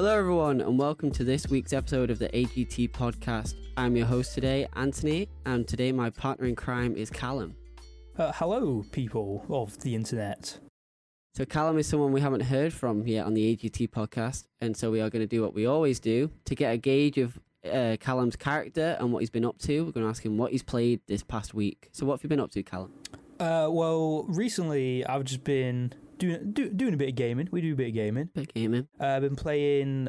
Hello everyone and welcome to this week's episode of the AGT podcast. I'm your host today, Anthony, and today my partner in crime is Callum. Hello people of the internet. So Callum is someone we haven't heard from yet on the AGT podcast, and so we are going to do what we always do to get a gauge of Callum's character and what he's been up to. We're going to ask him what he's played this past week. So what have you been up to, Callum? Well, recently I've just been doing a bit of gaming. We do a bit of gaming. I've been playing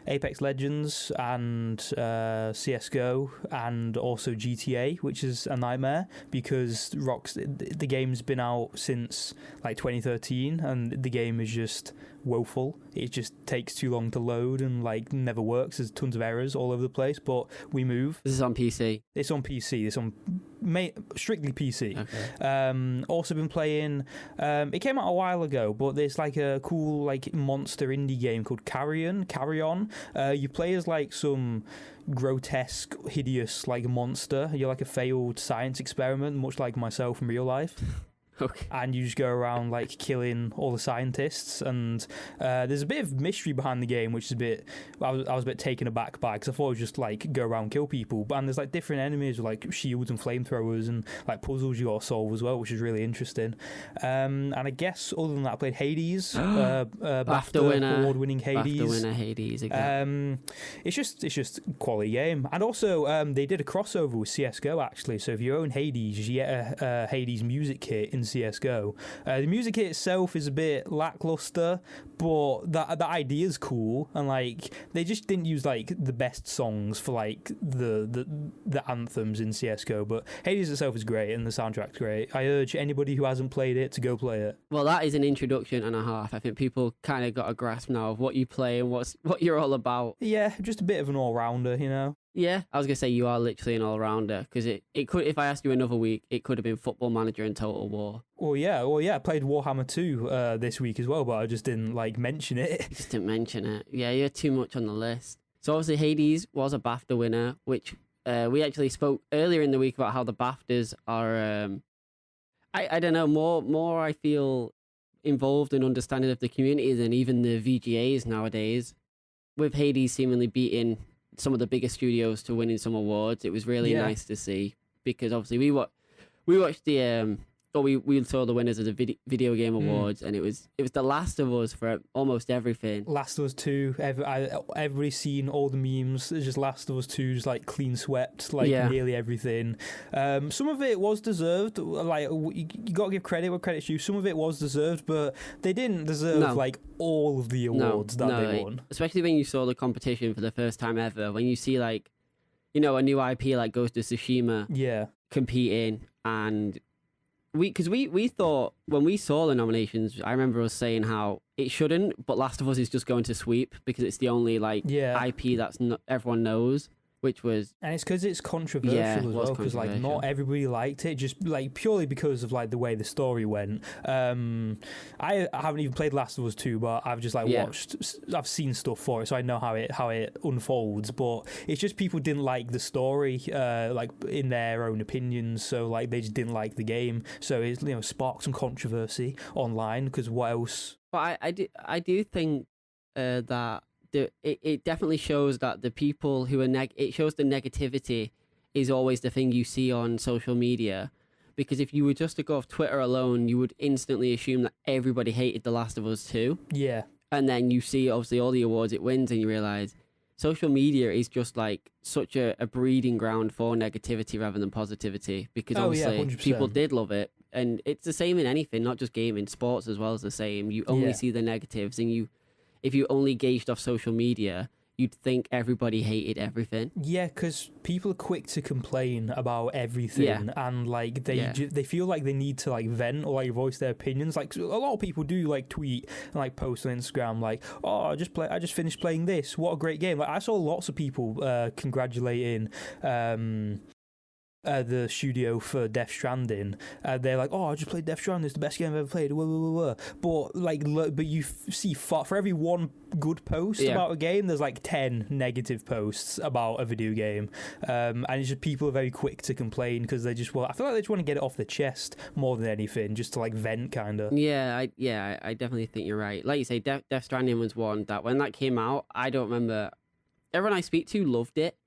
Apex Legends and CSGO and also GTA, which is a nightmare because the game's been out since like 2013 and the game is just woeful. It just takes too long to load and like never works. There's tons of errors all over the place, but we move. This is on PC. It's on PC. It's on strictly PC. Okay. Also been playing. It came out a while ago, but there's like a cool like monster indie game called Carry On. You play as like some grotesque, hideous like monster. You're like a failed science experiment, much like myself in real life. Okay. And you just go around like killing all the scientists, and there's a bit of mystery behind the game, which is a bit. I was a bit taken aback by because I thought it was just like go around kill people, and there's like different enemies with like shields and flamethrowers and like puzzles you got to solve as well, which is really interesting. And I guess other than that, I played Hades, BAFTA winner, award-winning Hades. BAFTA winner Hades again. It's just quality game, and also they did a crossover with CS:GO actually. So if you own Hades, you get a Hades music kit in CSGO. The music kit itself is a bit lackluster, but the idea is cool, and like they just didn't use like the best songs for like the anthems in CSGO. But Hades itself is great, and the soundtrack's great. I urge anybody who hasn't played it to go play it. Well, that is an introduction and a half. I think people kind of got a grasp now of what you play and what you're all about. Yeah, just a bit of an all-rounder, you know. Yeah, I was going to say you are literally an all-rounder, because it could, if I asked you another week, it could have been Football Manager and Total War. Well, yeah, I played Warhammer 2 this week as well, but I just didn't like mention it. Just didn't mention it. Yeah, you're too much on the list. So obviously Hades was a BAFTA winner, which we actually spoke earlier in the week about how the BAFTAs are, I don't know, more I feel involved in understanding of the community than even the VGAs nowadays. With Hades seemingly beating some of the biggest studios to winning some awards, it was really nice to see, because obviously we watched the we saw the winners of the video game awards, and it was The Last of Us for almost everything. Last of Us 2, everybody's seen all the memes. It's just Last of Us 2, just like clean swept, like nearly everything. Some of it was deserved. Like you got to give credit where credit's due. Some of it was deserved, but they didn't deserve like all of the awards that they won. Especially when you saw the competition for the first time ever. When you see like, you know, a new IP like Ghost of Tsushima competing, and because we thought when we saw the nominations, I remember us saying how it shouldn't, but Last of Us is just going to sweep because it's the only like IP that's not everyone knows, which was, and it's because it's controversial as well, because like not everybody liked it, just like purely because of like the way the story went. I haven't even played Last of Us 2, but I've just like I've seen stuff for it, so I know how it unfolds. But it's just people didn't like the story, like in their own opinions, so like they just didn't like the game. So it's, you know, sparked some controversy online, because what else? But I do think that it definitely shows that the people who are it shows the negativity is always the thing you see on social media, because if you were just to go off Twitter alone, you would instantly assume that everybody hated The Last of Us 2. Yeah. And then you see obviously all the awards it wins, and you realize social media is just like such a breeding ground for negativity rather than positivity, because obviously people did love it. And it's the same in anything, not just gaming, sports as well as the same. You only see the negatives, and if you only gauged off social media, you'd think everybody hated everything. Yeah, because people are quick to complain about everything, and like they feel like they need to like vent or like voice their opinions. Like a lot of people do like tweet and like post on Instagram like, "Oh, I just finished playing this. What a great game!" Like I saw lots of people congratulating the studio for Death Stranding. They're like, oh, I just played Death Stranding, it's the best game I've ever played. But but you see for every one good post about a game, there's like 10 negative posts about a video game, and it's just people are very quick to complain because they just I feel like they just want to get it off their chest more than anything, just to like vent kind of. I definitely think you're right. Like you say, Death Stranding was one that when that came out, I don't remember. Everyone I speak to loved it,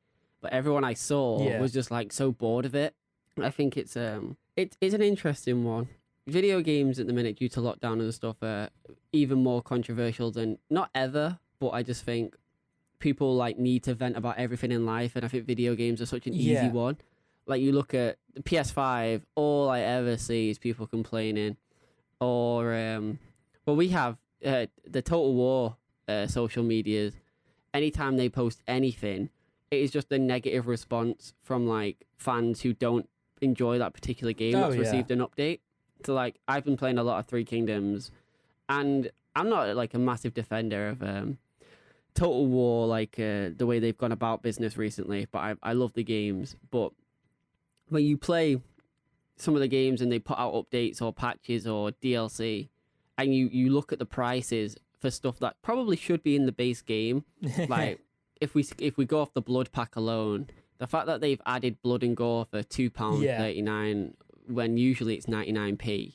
but everyone I saw was just like so bored of it. I think it's an interesting one. Video games at the minute, due to lockdown and stuff, are even more controversial than not ever. But I just think people like need to vent about everything in life, and I think video games are such an easy one. Like you look at the PS5, all I ever see is people complaining, or we have the Total War social medias. Anytime they post anything, it is just a negative response from like fans who don't enjoy that particular game that's received an update. So like I've been playing a lot of Three Kingdoms, and I'm not like a massive defender of Total War, like the way they've gone about business recently, but I love the games. But when you play some of the games and they put out updates or patches or DLC, and you look at the prices for stuff that probably should be in the base game, like if we go off the blood pack alone, the fact that they've added blood and gore for £2.39 when usually it's 99p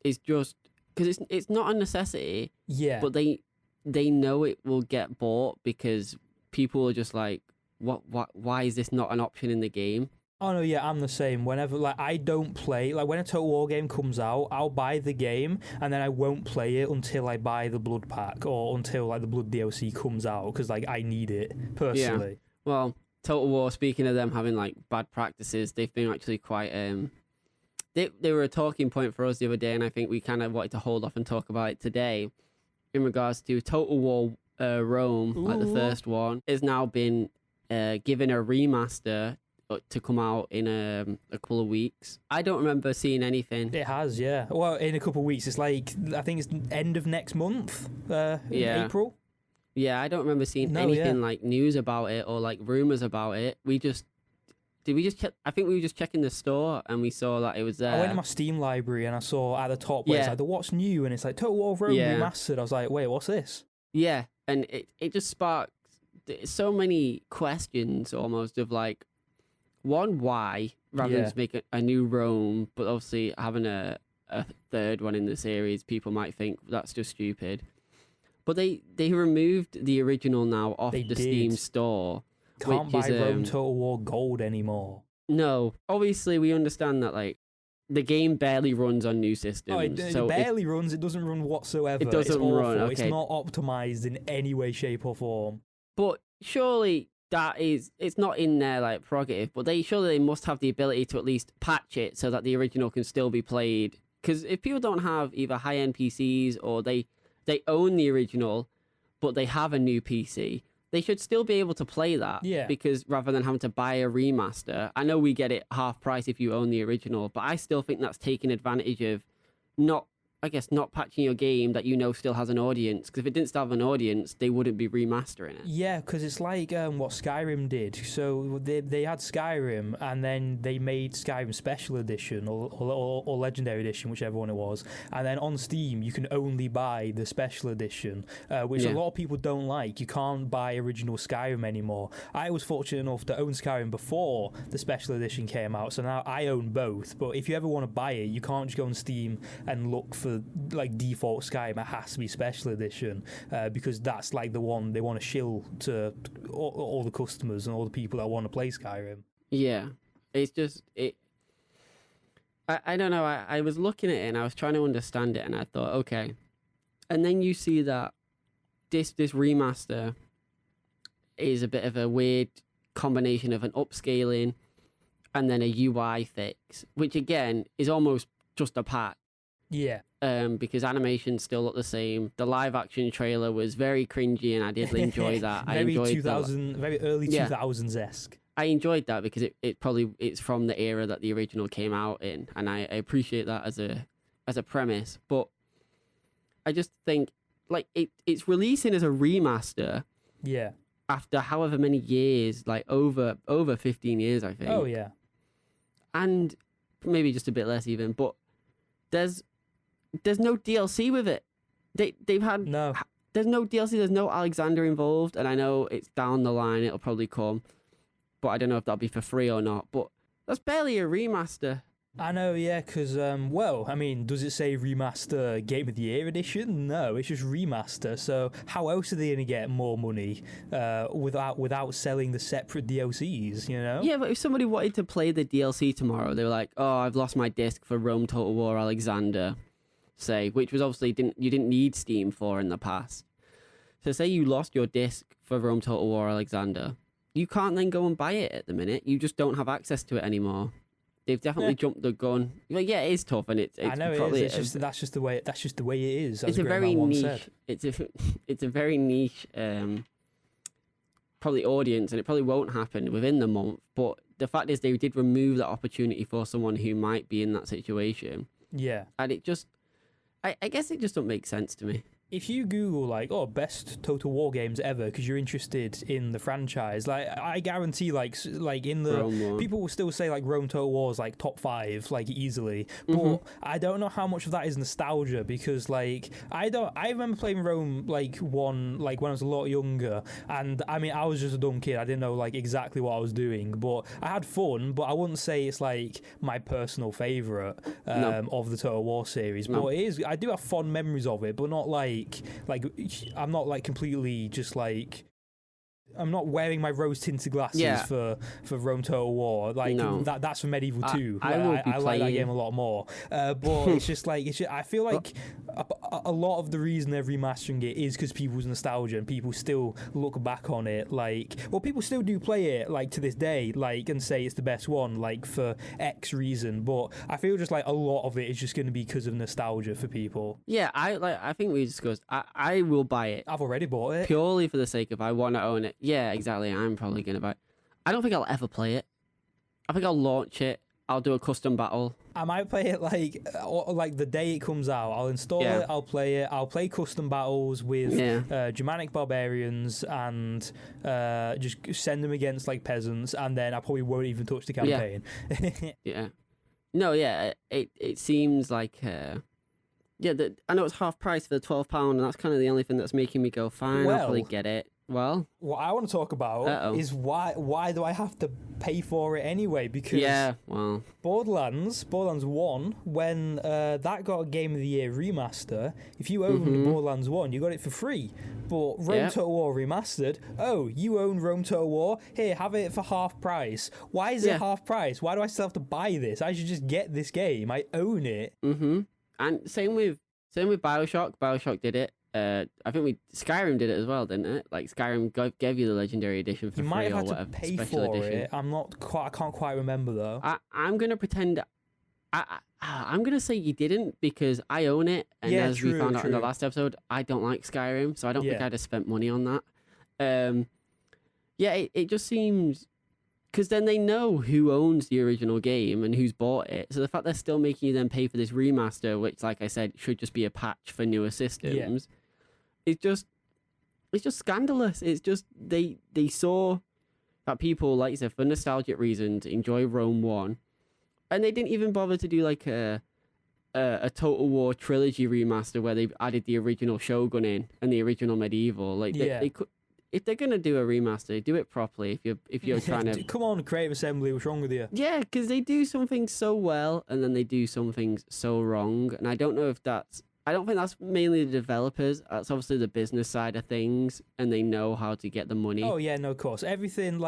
is just because it's not a necessity. But they know it will get bought because people are just like, why is this not an option in the game? Oh no, yeah, I'm the same. Whenever like I don't play, like when a Total War game comes out, I'll buy the game and then I won't play it until I buy the blood pack or until like the blood DLC comes out because like I need it personally. Yeah. Well, Total War, speaking of them having like bad practices, they've been actually quite they were a talking point for us the other day, and I think we kind of wanted to hold off and talk about it today in regards to Total War Rome. Like the first one has now been given a remaster to come out in a couple of weeks. I don't remember seeing anything. It has, yeah. Well, in a couple of weeks. It's like, I think it's end of next month, April. Yeah, I don't remember seeing anything like news about it or like rumors about it. Did we just check? I think we were just checking the store and we saw that it was there. I went to my Steam library and I saw at the top where it's like the what's new, and it's like Total War Rome Remastered. I was like, wait, what's this? Yeah, and it just sparked so many questions almost of like, one, why, rather than just make a new Rome, but obviously having a third one in the series, people might think that's just stupid. But they removed the original now off the Steam store. Can't buy Rome Total War Gold anymore. No. Obviously, we understand that like the game barely runs on new systems. It barely runs. It doesn't run whatsoever. It doesn't run. Okay. It's not optimized in any way, shape, or form. But surely it's not in their like prerogative, but surely they must have the ability to at least patch it so that the original can still be played. Because if people don't have either high-end PCs or they own the original, but they have a new PC, they should still be able to play that. Yeah. Because rather than having to buy a remaster, I know we get it half price if you own the original, but I still think that's taking advantage of not patching your game that you know still has an audience. Because if it didn't still have an audience, they wouldn't be remastering it. Yeah, because it's like what Skyrim did. So they had Skyrim, and then they made Skyrim Special Edition or Legendary Edition, whichever one it was. And then on Steam, you can only buy the Special Edition, which a lot of people don't like. You can't buy original Skyrim anymore. I was fortunate enough to own Skyrim before the Special Edition came out, so now I own both. But if you ever want to buy it, you can't just go on Steam and look for like default Skyrim. It has to be Special Edition because that's like the one they want to shill to all the customers and all the people that want to play Skyrim. Yeah, it's just I don't know. I was looking at it and I was trying to understand it, and I thought, okay. And then you see that this remaster is a bit of a weird combination of an upscaling and then a UI fix, which again is almost just a patch. Yeah. Because animations still look the same. The live action trailer was very cringy, and I did enjoy that. Very 2000, very early 2000s-esque. I enjoyed that because it's from the era that the original came out in, and I appreciate that as a premise. But I just think like it's releasing as a remaster. Yeah. After however many years, like over 15 years, I think. Oh yeah. and maybe just a bit less even, but there's no DLC with it. They've had there's no DLC, there's no Alexander involved, and I know it's down the line, it'll probably come, but I don't know if that'll be for free or not. But that's barely a remaster. I know, yeah, because, does it say Remaster Game of the Year Edition? No, it's just Remaster, so how else are they going to get more money without selling the separate DLCs, you know? Yeah, but if somebody wanted to play the DLC tomorrow, they were like, oh, I've lost my disc for Rome Total War Alexander, say, which was obviously you didn't need Steam for in the past. So say you lost your disc for Rome Total War Alexander, you can't then go and buy it at the minute. You just don't have access to it anymore. They've definitely jumped the gun. Like, yeah, it is tough, and it's I know probably it is. That's just the way it is. It's a very niche. It's a very niche, probably audience, and it probably won't happen within the month. But the fact is, they did remove that opportunity for someone who might be in that situation. Yeah, and it just, I guess it just don't make sense to me. If you Google best Total War games ever because you're interested in the franchise, I guarantee in the people will still say Rome Total War is top 5 easily, but I don't know how much of that is nostalgia because I remember playing Rome 1 when I was a lot younger, and I mean I was just a dumb kid. I didn't know exactly what I was doing, but I had fun. But I wouldn't say it's my personal favorite of the Total War series. But it is. I do have fond memories of it, but not I'm not completely just I'm not wearing my rose-tinted glasses for Rome Total War. That's for Medieval 2. I like that game a lot more. But it's just I feel like a lot of the reason they're remastering it is because people's nostalgia and people still look back on it people still do play it to this day and say it's the best one for X reason. But I feel just a lot of it is just going to be because of nostalgia for people. Yeah, I think we discussed. I will buy it. I've already bought it purely for the sake of I want to own it. Yeah, exactly. I'm probably going to buy it. I don't think I'll ever play it. I think I'll launch it. I'll do a custom battle. I might play it the day it comes out. I'll install it. I'll play it. I'll play custom battles with Germanic barbarians and just send them against peasants, and then I probably won't even touch the campaign. Yeah. No, yeah. It seems like. I know it's half price for the £12, and that's kind of the only thing that's making me go, fine, I'll probably get it. Well, what I want to talk about is why do I have to pay for it anyway? Because Borderlands 1, when that got a Game of the Year remaster, if you owned Borderlands 1, you got it for free. But Rome Total War Remastered, you own Rome Total War, here, have it for half price. Why is it half price? Why do I still have to buy this? I should just get this game. I own it. And same with BioShock. BioShock did it. I think Skyrim did it as well, didn't it? Skyrim gave you the Legendary Edition for free or whatever. You might have had to pay for it. I can't quite remember though. I'm gonna pretend. I'm gonna say you didn't because I own it, and as we found out in the last episode, I don't like Skyrim, so I don't think I'd have spent money on that. It just seems. Because then they know who owns the original game and who's bought it. So the fact they're still making you then pay for this remaster, which, like I said, should just be a patch for newer systems, it's just scandalous. It's just they saw that people, like you said, for nostalgic reasons, enjoy Rome 1, and they didn't even bother to do a Total War trilogy remaster where they've added the original Shogun in and the original Medieval. They could. If they're gonna do a remaster, do it properly. If you're trying to come on, Creative Assembly, what's wrong with you? Yeah, because they do some things so well, and then they do some things so wrong. And I don't know if that's. I don't think that's mainly the developers. That's obviously the business side of things, and they know how to get the money. Oh yeah, no, of course. Everything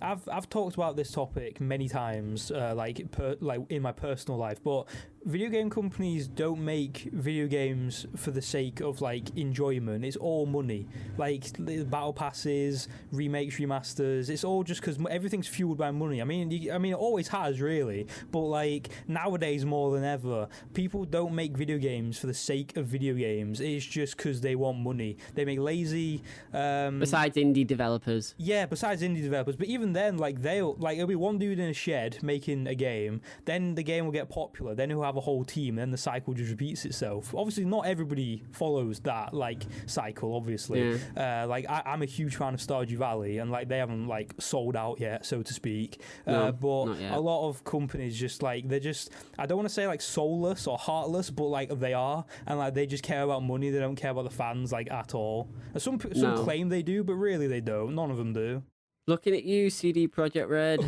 I've talked about this topic many times, in my personal life, but video game companies don't make video games for the sake of enjoyment. It's all money. The battle passes, remakes, remasters. It's all just because everything's fueled by money. I mean, it always has really, but nowadays more than ever, people don't make video games for the sake of video games. It's just because they want money. They make lazy. Besides indie developers. Yeah, besides indie developers, but even then, it'll be one dude in a shed making a game. Then the game will get popular. Then he'll have have a whole team, then the cycle just repeats itself. Obviously, not everybody follows that like cycle. Obviously, like I'm a huge fan of Stardew Valley, and like they haven't like sold out yet, so to speak. No, but not yet. a lot of companies just like they're just, I don't want to say like soulless or heartless, but like they are, and like they just care about money. They don't care about the fans like at all. And some claim they do, but really they don't. None of them do. Looking at you, CD Projekt Red.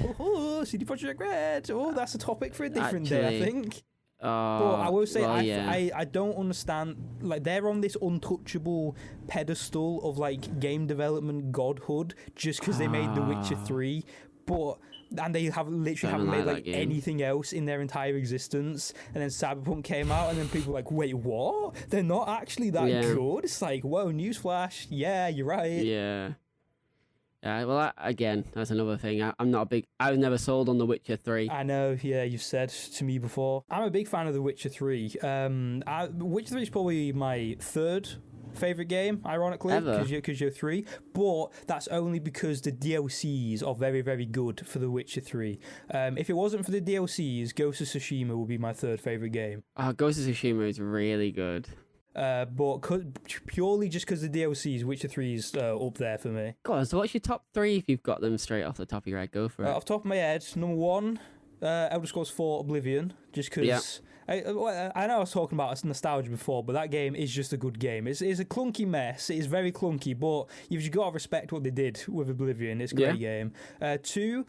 CD Projekt Red. Oh, that's a topic for a different day, I think. But I will say, I don't understand. Like, they're on this untouchable pedestal of like game development godhood just because they made The Witcher 3, and they haven't made like anything else in their entire existence. And then Cyberpunk came out, and then people were like, "Wait, what? They're not actually that good." It's like, whoa, newsflash. Yeah, you're right. Yeah. Yeah, well, again, that's another thing. I'm not a big... I was never sold on The Witcher 3. I know, yeah, you've said to me before. I'm a big fan of The Witcher 3. Witcher 3 is probably my third favourite game, ironically, because you're 3. But that's only because the DLCs are very, very good for The Witcher 3. If it wasn't for the DLCs, Ghost of Tsushima would be my third favourite game. Ghost of Tsushima is really good. But purely just because the DLCs, Witcher 3 is up there for me. God, so what's your top 3 if you've got them straight off the top of your head? Go for it. Off the top of my head, number 1, Elder Scrolls 4 Oblivion, just because... I know I was talking about nostalgia before, but that game is just a good game. It's a clunky mess. It is very clunky, but you've just got to respect what they did with Oblivion. It's a great game. 2...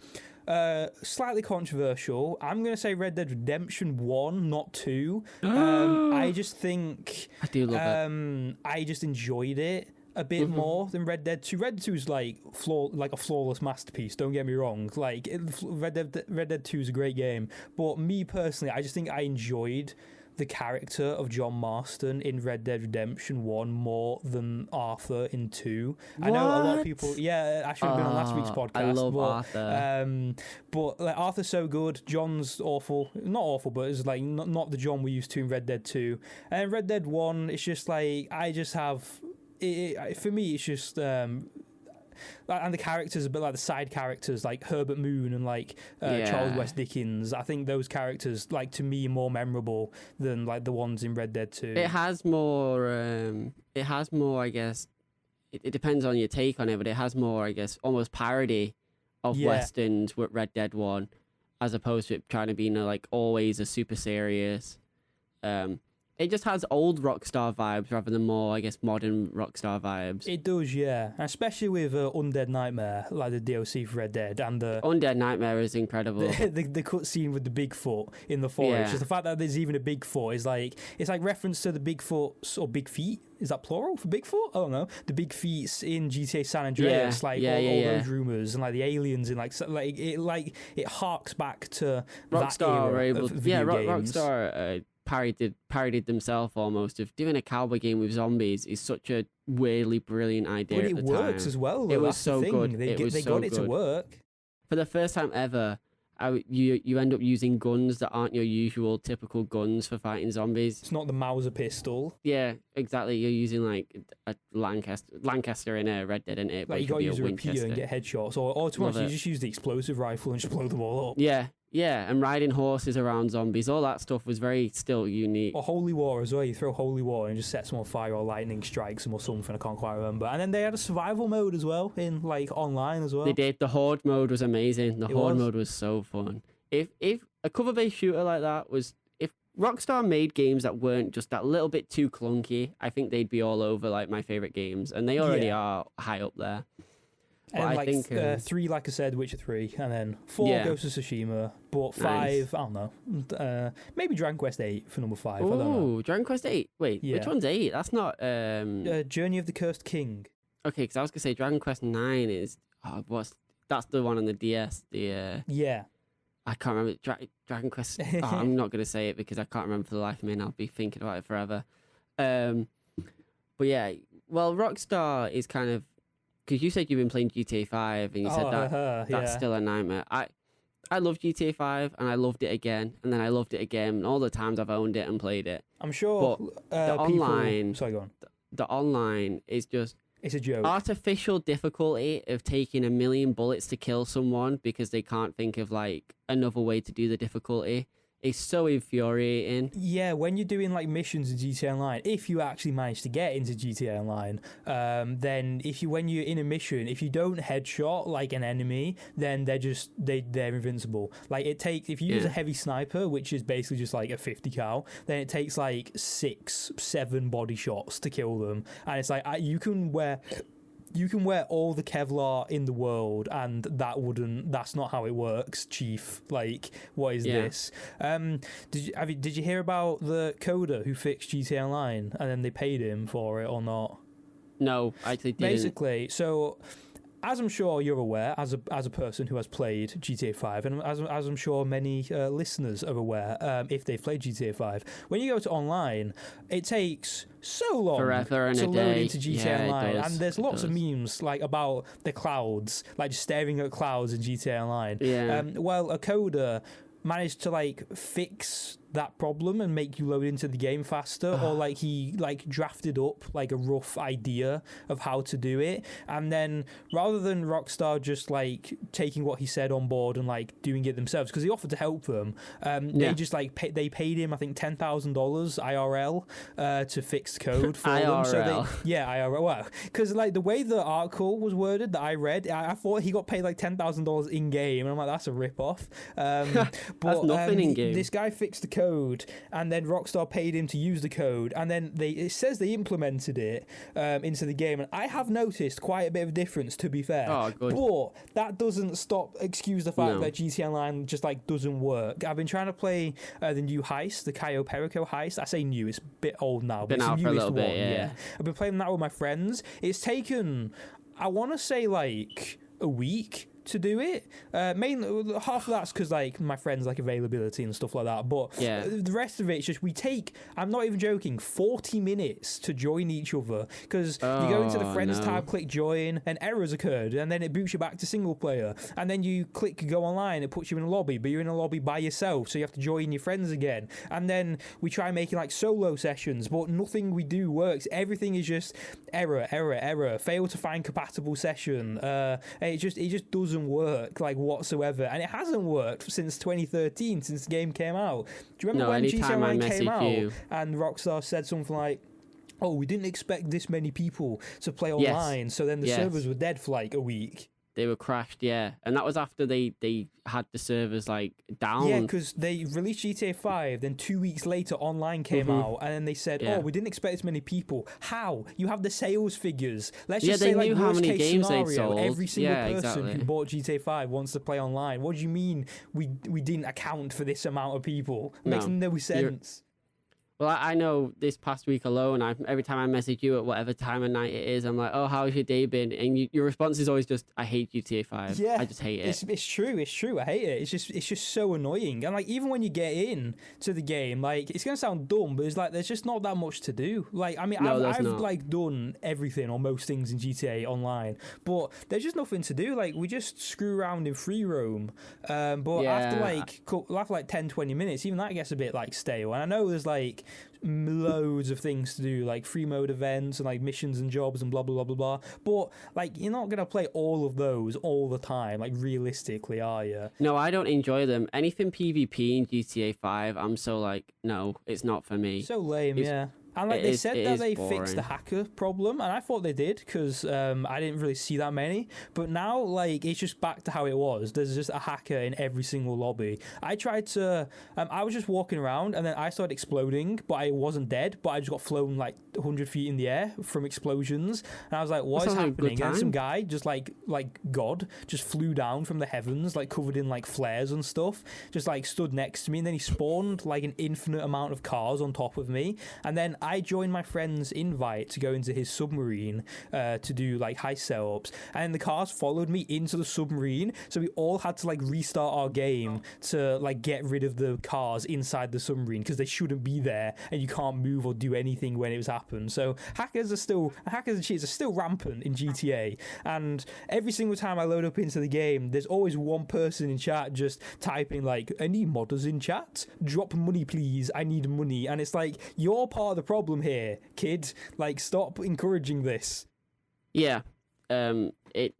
slightly controversial. I'm going to say Red Dead Redemption 1, not 2. I just think... I do love it. I just enjoyed it a bit more than Red Dead 2. Red Dead 2 is like a flawless masterpiece, don't get me wrong. Like Red Dead 2 is a great game. But me personally, I just think I enjoyed the character of John Marston in Red Dead Redemption 1 more than Arthur in 2. What? I know a lot of people... Yeah, I should have been on last week's podcast. I love Arthur. But like, Arthur's so good. John's awful. Not awful, but it's like not the John we used to in Red Dead 2. And Red Dead 1, it's just like... I just have... for me, it's just... and the characters, but like the side characters, like Herbert Moon and like Charles West Dickens, I think those characters, like to me, are more memorable than like the ones in Red Dead 2. It has more. I guess. It depends on your take on it, but it has more, I guess, almost parody of westerns with Red Dead 1, as opposed to it trying to be, like always a super serious. It just has old Rockstar vibes rather than more, I guess, modern Rockstar vibes. It does, yeah. Especially with Undead Nightmare, like the DLC for Red Dead. And the Undead Nightmare is incredible. The cutscene with the Bigfoot in the forest. Yeah. Just the fact that there's even a Bigfoot is like... It's like reference to the Bigfoots, or Big Feet. Is that plural for Bigfoot? I don't know. The Big Feets in GTA San Andreas. All those rumours. And like the aliens in it harks back to Rockstar that era of video games. Rockstar... parodied themselves almost of doing a cowboy game with zombies is such a weirdly brilliant idea. But it works as well. Though. It was so good. They got it to work. For the first time ever, you end up using guns that aren't your usual typical guns for fighting zombies. It's not the Mauser pistol. Yeah, exactly. You're using like a Lancaster in a Red Dead, in it. Like you got to use a repeater and get headshots, or to honest, you just use the explosive rifle and just blow them all up. Yeah, and riding horses around zombies, all that stuff was very still unique. Or Holy War as well. You throw Holy War and just set them on fire, or lightning strikes them or something. I can't quite remember. And then they had a survival mode as well in like online as well. They did. The Horde mode was amazing. The Horde mode was so fun. If a cover-based shooter like that was... If Rockstar made games that weren't just that little bit too clunky, I think they'd be all over like my favourite games. And they already are high up there. But and I think 3, like I said, Witcher 3, and then 4, Ghost of Tsushima, but 5, I don't know, maybe Dragon Quest 8 for number 5. Ooh, I don't know. Dragon Quest 8. Wait, which one's 8? That's not... Journey of the Cursed King. Okay, because I was going to say Dragon Quest 9 is... that's the one on the DS. I can't remember. Dragon Quest... I'm not going to say it because I can't remember for the life of me, and I'll be thinking about it forever. But yeah, well, Rockstar is kind of... Because you said you've been playing GTA 5 and you said that's still a nightmare. I love GTA 5 and I loved it again and then I loved it again and all the times I've owned it and played it. I'm sure the online... Sorry, go on. The online is just... It's a joke. Artificial difficulty of taking 1,000,000 bullets to kill someone because they can't think of like another way to do the difficulty is so infuriating. Yeah, when you're doing like missions in GTA Online, if you actually manage to get into GTA Online, then when you're in a mission, if you don't headshot like an enemy, then they're invincible. Like if you use a heavy sniper, which is basically just like a 50 cal, then it takes like 6-7 body shots to kill them, and it's like you can wear all the Kevlar in the world, and that's not how it works, Chief. Like, what is this? Did you hear about the coder who fixed GTA Online and then they paid him for it or not? No, I actually didn't. Basically, so as I'm sure you're aware, as a person who has played GTA 5, and as I'm sure many listeners are aware, if they've played GTA 5, when you go to online, it takes so long forever and to a load day. into GTA Online, and there's lots of memes like about the clouds, like just staring at clouds in GTA Online. Yeah. Well, a coder managed to like fix that problem and make you load into the game faster, or like he like drafted up like a rough idea of how to do it, and then rather than Rockstar just like taking what he said on board and like doing it themselves, because he offered to help them, they just like they paid him I think $10,000 IRL to fix the code for them. So IRL. Well, because like the way the article was worded that I read, I thought he got paid like $10,000 in game, and I'm like, that's a rip off. But that's nothing in game. This guy fixed the code, and then Rockstar paid him to use the code, and then it says they implemented it into the game, and I have noticed quite a bit of difference, to be fair. Oh, good. But that doesn't excuse the fact that GTA Online just like doesn't work. I've been trying to play the new heist, the Cayo Perico heist. I say new, it's a bit old now, but been it's out the for a newest little bit, one. Yeah, I've been playing that with my friends. It's taken, I want to say, like a week to do it. Mainly half of that's because like my friends like availability and stuff like that, but the rest of it's just we take, I'm not even joking, 40 minutes to join each other, because you go into the friends tab, click join, and errors occurred, and then it boots you back to single player, and then you click go online, it puts you in a lobby, but you're in a lobby by yourself, so you have to join your friends again, and then we try making like solo sessions, but nothing we do works. Everything is just error, fail to find compatible session. It just doesn't work like whatsoever, and it hasn't worked since 2013, since the game came out. Do you remember when GTA Online came out and Rockstar said something like, oh, we didn't expect this many people to play online, so then the servers were dead for like a week? They were crashed, and that was after they had the servers like down. Yeah, because they released GTA 5, then 2 weeks later online came out, and then they said, oh, we didn't expect this many people. How? You have the sales figures. Let's just say, like, worst case scenario, every single person who bought GTA 5 wants to play online. What do you mean we didn't account for this amount of people? It makes no sense. Well, I know this past week alone, every time I message you at whatever time of night it is, I'm like, oh, how's your day been? And your response is always just, I hate GTA 5. Yeah, I just hate it. It's true. I hate it. It's just so annoying. And like, even when you get in to the game, like, it's going to sound dumb, but it's like, there's just not that much to do. Like, I mean, I've like done everything or most things in GTA Online, but there's just nothing to do. Like, we just screw around in free roam. But after like 10, 20 minutes, even that gets a bit like stale. And I know there's like loads of things to do, like free mode events and like missions and jobs and blah blah blah blah blah, but like, you're not gonna play all of those all the time, like, realistically, are you? No, I don't enjoy them. Anything PvP in GTA 5, I'm so like, no, it's not for me. So lame. And like, they said that they fixed the hacker problem, and I thought they did, because I didn't really see that many. But now, like, it's just back to how it was. There's just a hacker in every single lobby. I tried to, I was just walking around, and then I started exploding, but I wasn't dead, but I just got flown like 100 feet in the air from explosions. And I was like, what is happening? And some guy, just like God, just flew down from the heavens, like covered in like flares and stuff, just like stood next to me, and then he spawned like an infinite amount of cars on top of me. And then I joined my friend's invite to go into his submarine to do like heist setups, and the cars followed me into the submarine, so we all had to like restart our game to like get rid of the cars inside the submarine, because they shouldn't be there, and you can't move or do anything when it was happened. So hackers and cheats are still rampant in GTA, and every single time I load up into the game, there's always one person in chat just typing like, any modders in chat? Drop money please, I need money. And it's like, you're part of the problem here, kid. Like, stop encouraging this. Yeah. It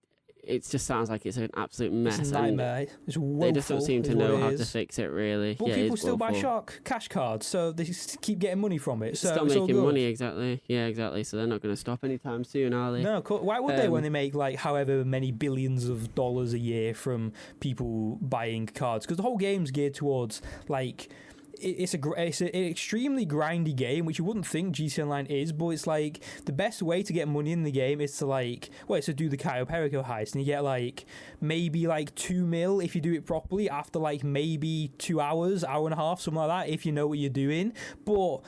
it just sounds like it's an absolute mess. It's a nightmare. It's woeful. They just don't seem to know how to fix it, really. But people still buy Shark cash cards, so they keep getting money from it. So still making money, exactly. Yeah, exactly. So they're not going to stop anytime soon, are they? No, why would they when they make like however many billions of dollars a year from people buying cards? Because the whole game's geared towards like. It's an extremely grindy game, which you wouldn't think GTA Online is, but it's like the best way to get money in the game is to it's to do the Cayo Perico heist, and you get like maybe like 2 mil if you do it properly after like maybe 2 hours, hour and a half, something like that, if you know what you're doing. But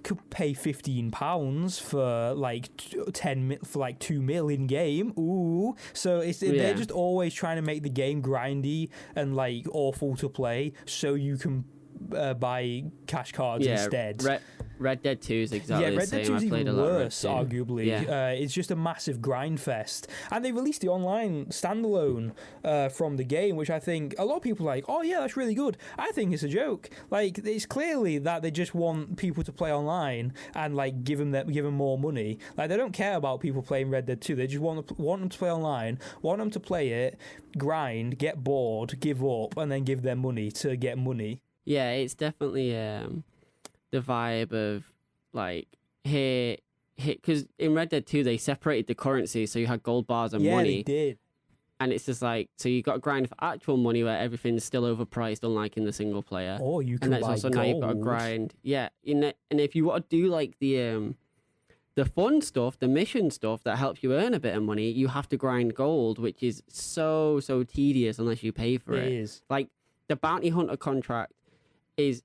could pay £15 for like 2 mil in game. Ooh, so they're just always trying to make the game grindy and like awful to play, so you can buy cash cards instead. Red Dead 2 is exactly the same. Red Dead 2 is even worse, arguably. Yeah. It's just a massive grind fest. And they released the online standalone from the game, which I think a lot of people are like, oh yeah, that's really good. I think it's a joke. Like, it's clearly that they just want people to play online and like give them more money. Like, they don't care about people playing Red Dead 2. They just want them to play online, want them to play it, grind, get bored, give up, and then give them money to get money. Yeah, it's definitely the vibe of like here, because in Red Dead 2 they separated the currency, so you had gold bars and money. Yeah, they did. And it's just like, so you got to grind for actual money where everything's still overpriced, unlike in the single player. Or you can buy also gold. Now you've got to grind. Yeah, and if you want to do like the fun stuff, the mission stuff that helps you earn a bit of money, you have to grind gold, which is so tedious unless you pay for it. It is. Like the bounty hunter contract is,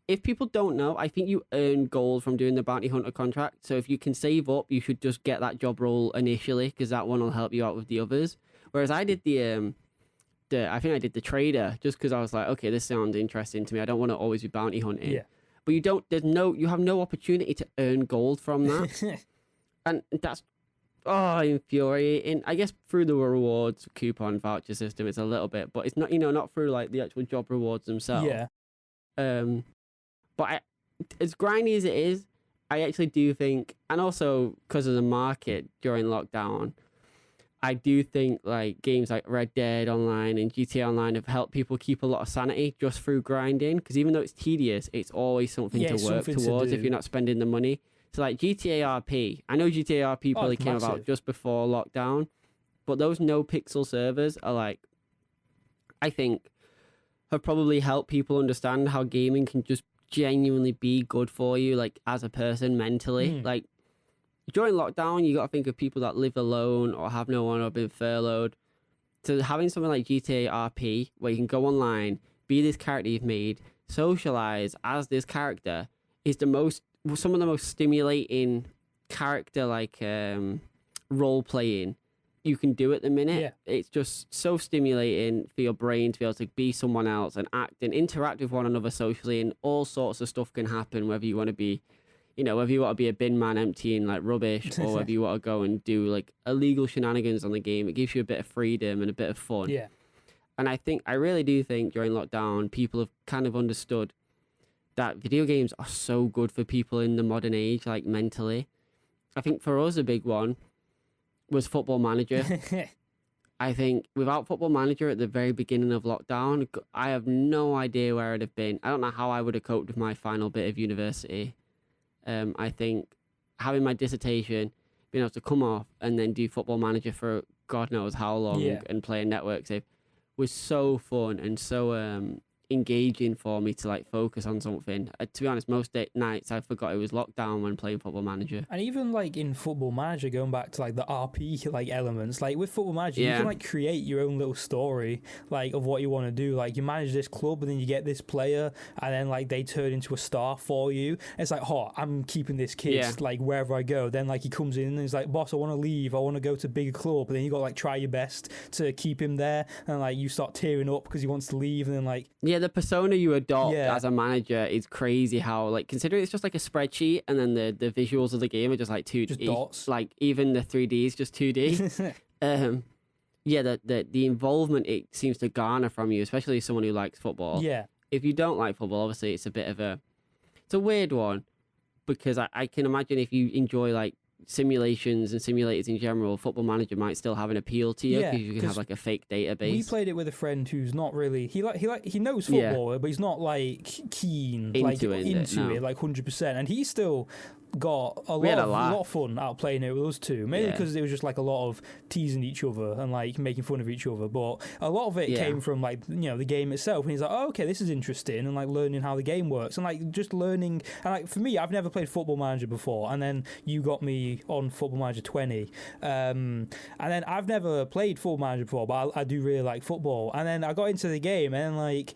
if people don't know, I think you earn gold from doing the bounty hunter contract. So if you can save up, you should just get that job role initially, because that one will help you out with the others. Whereas I did I think I did the trader just because I was like, okay, this sounds interesting to me. I don't want to always be bounty hunting. Yeah. But you have no opportunity to earn gold from that. And that's infuriating. I guess through the rewards coupon voucher system it's a little bit, but it's not, not through like the actual job rewards themselves. Yeah. But as grindy as it is, I actually do think, and also because of the market during lockdown, I do think like games like Red Dead Online and GTA Online have helped people keep a lot of sanity just through grinding. Because even though it's tedious, it's always something to work towards if you're not spending the money. So like GTA RP, I know GTA RP probably came about just before lockdown, but those no pixel servers are like, I think, have probably helped people understand how gaming can just genuinely be good for you, like as a person mentally. Like during lockdown, you got to think of people that live alone or have no one or been furloughed. So having something like GTA RP where you can go online, be this character you've made, socialize as this character is some of the most stimulating character like role playing you can do at the minute. Yeah. It's just so stimulating for your brain to be able to be someone else and act and interact with one another socially, and all sorts of stuff can happen, whether you want to be, whether you want to be a bin man emptying like rubbish or whether you want to go and do like illegal shenanigans on the game. It gives you a bit of freedom and a bit of fun. Yeah. And I really do think during lockdown, people have kind of understood that video games are so good for people in the modern age, like mentally. I think for us, a big one was Football Manager. I think without Football Manager at the very beginning of lockdown, I have no idea where I'd have been. I don't know how I would have coped with my final bit of university. I think having my dissertation, being able to come off and then do Football Manager for God knows how long and play a network save was so fun and so engaging for me to like focus on something. To be honest, most nights I forgot it was lockdown when playing Football Manager. And even like in Football Manager, going back to like the RP like elements, like with Football Manager, you can like create your own little story like of what you want to do. Like you manage this club and then you get this player and then like they turn into a star for you. It's like, I'm keeping this kid like wherever I go. Then like he comes in and he's like, boss, I want to leave. I want to go to a bigger club. And then you got to like try your best to keep him there. And like you start tearing up because he wants to leave. And then like the persona you adopt as a manager is crazy. How like considering it's just like a spreadsheet and then the visuals of the game are just like 2D, just dots. Like even the 3D is just 2D. The involvement it seems to garner from you, especially someone who likes football. Yeah. If you don't like football, obviously it's a weird one, because I can imagine if you enjoy like simulations and simulators in general, Football Manager might still have an appeal to you because you can have like a fake database. We played it with a friend who's not really he knows football, but he's not like keen into it like 100%, and he still got a lot of fun out playing it with us too, mainly because it was just like a lot of teasing each other and like making fun of each other, but a lot of it came from like, you know, the game itself, and he's like, oh, okay, this is interesting, and like learning how the game works, and like just learning. And like for me, I've never played Football Manager before, and then you got me on Football Manager 20, and then I've never played Football Manager before, but I do really like football, and then I got into the game, and like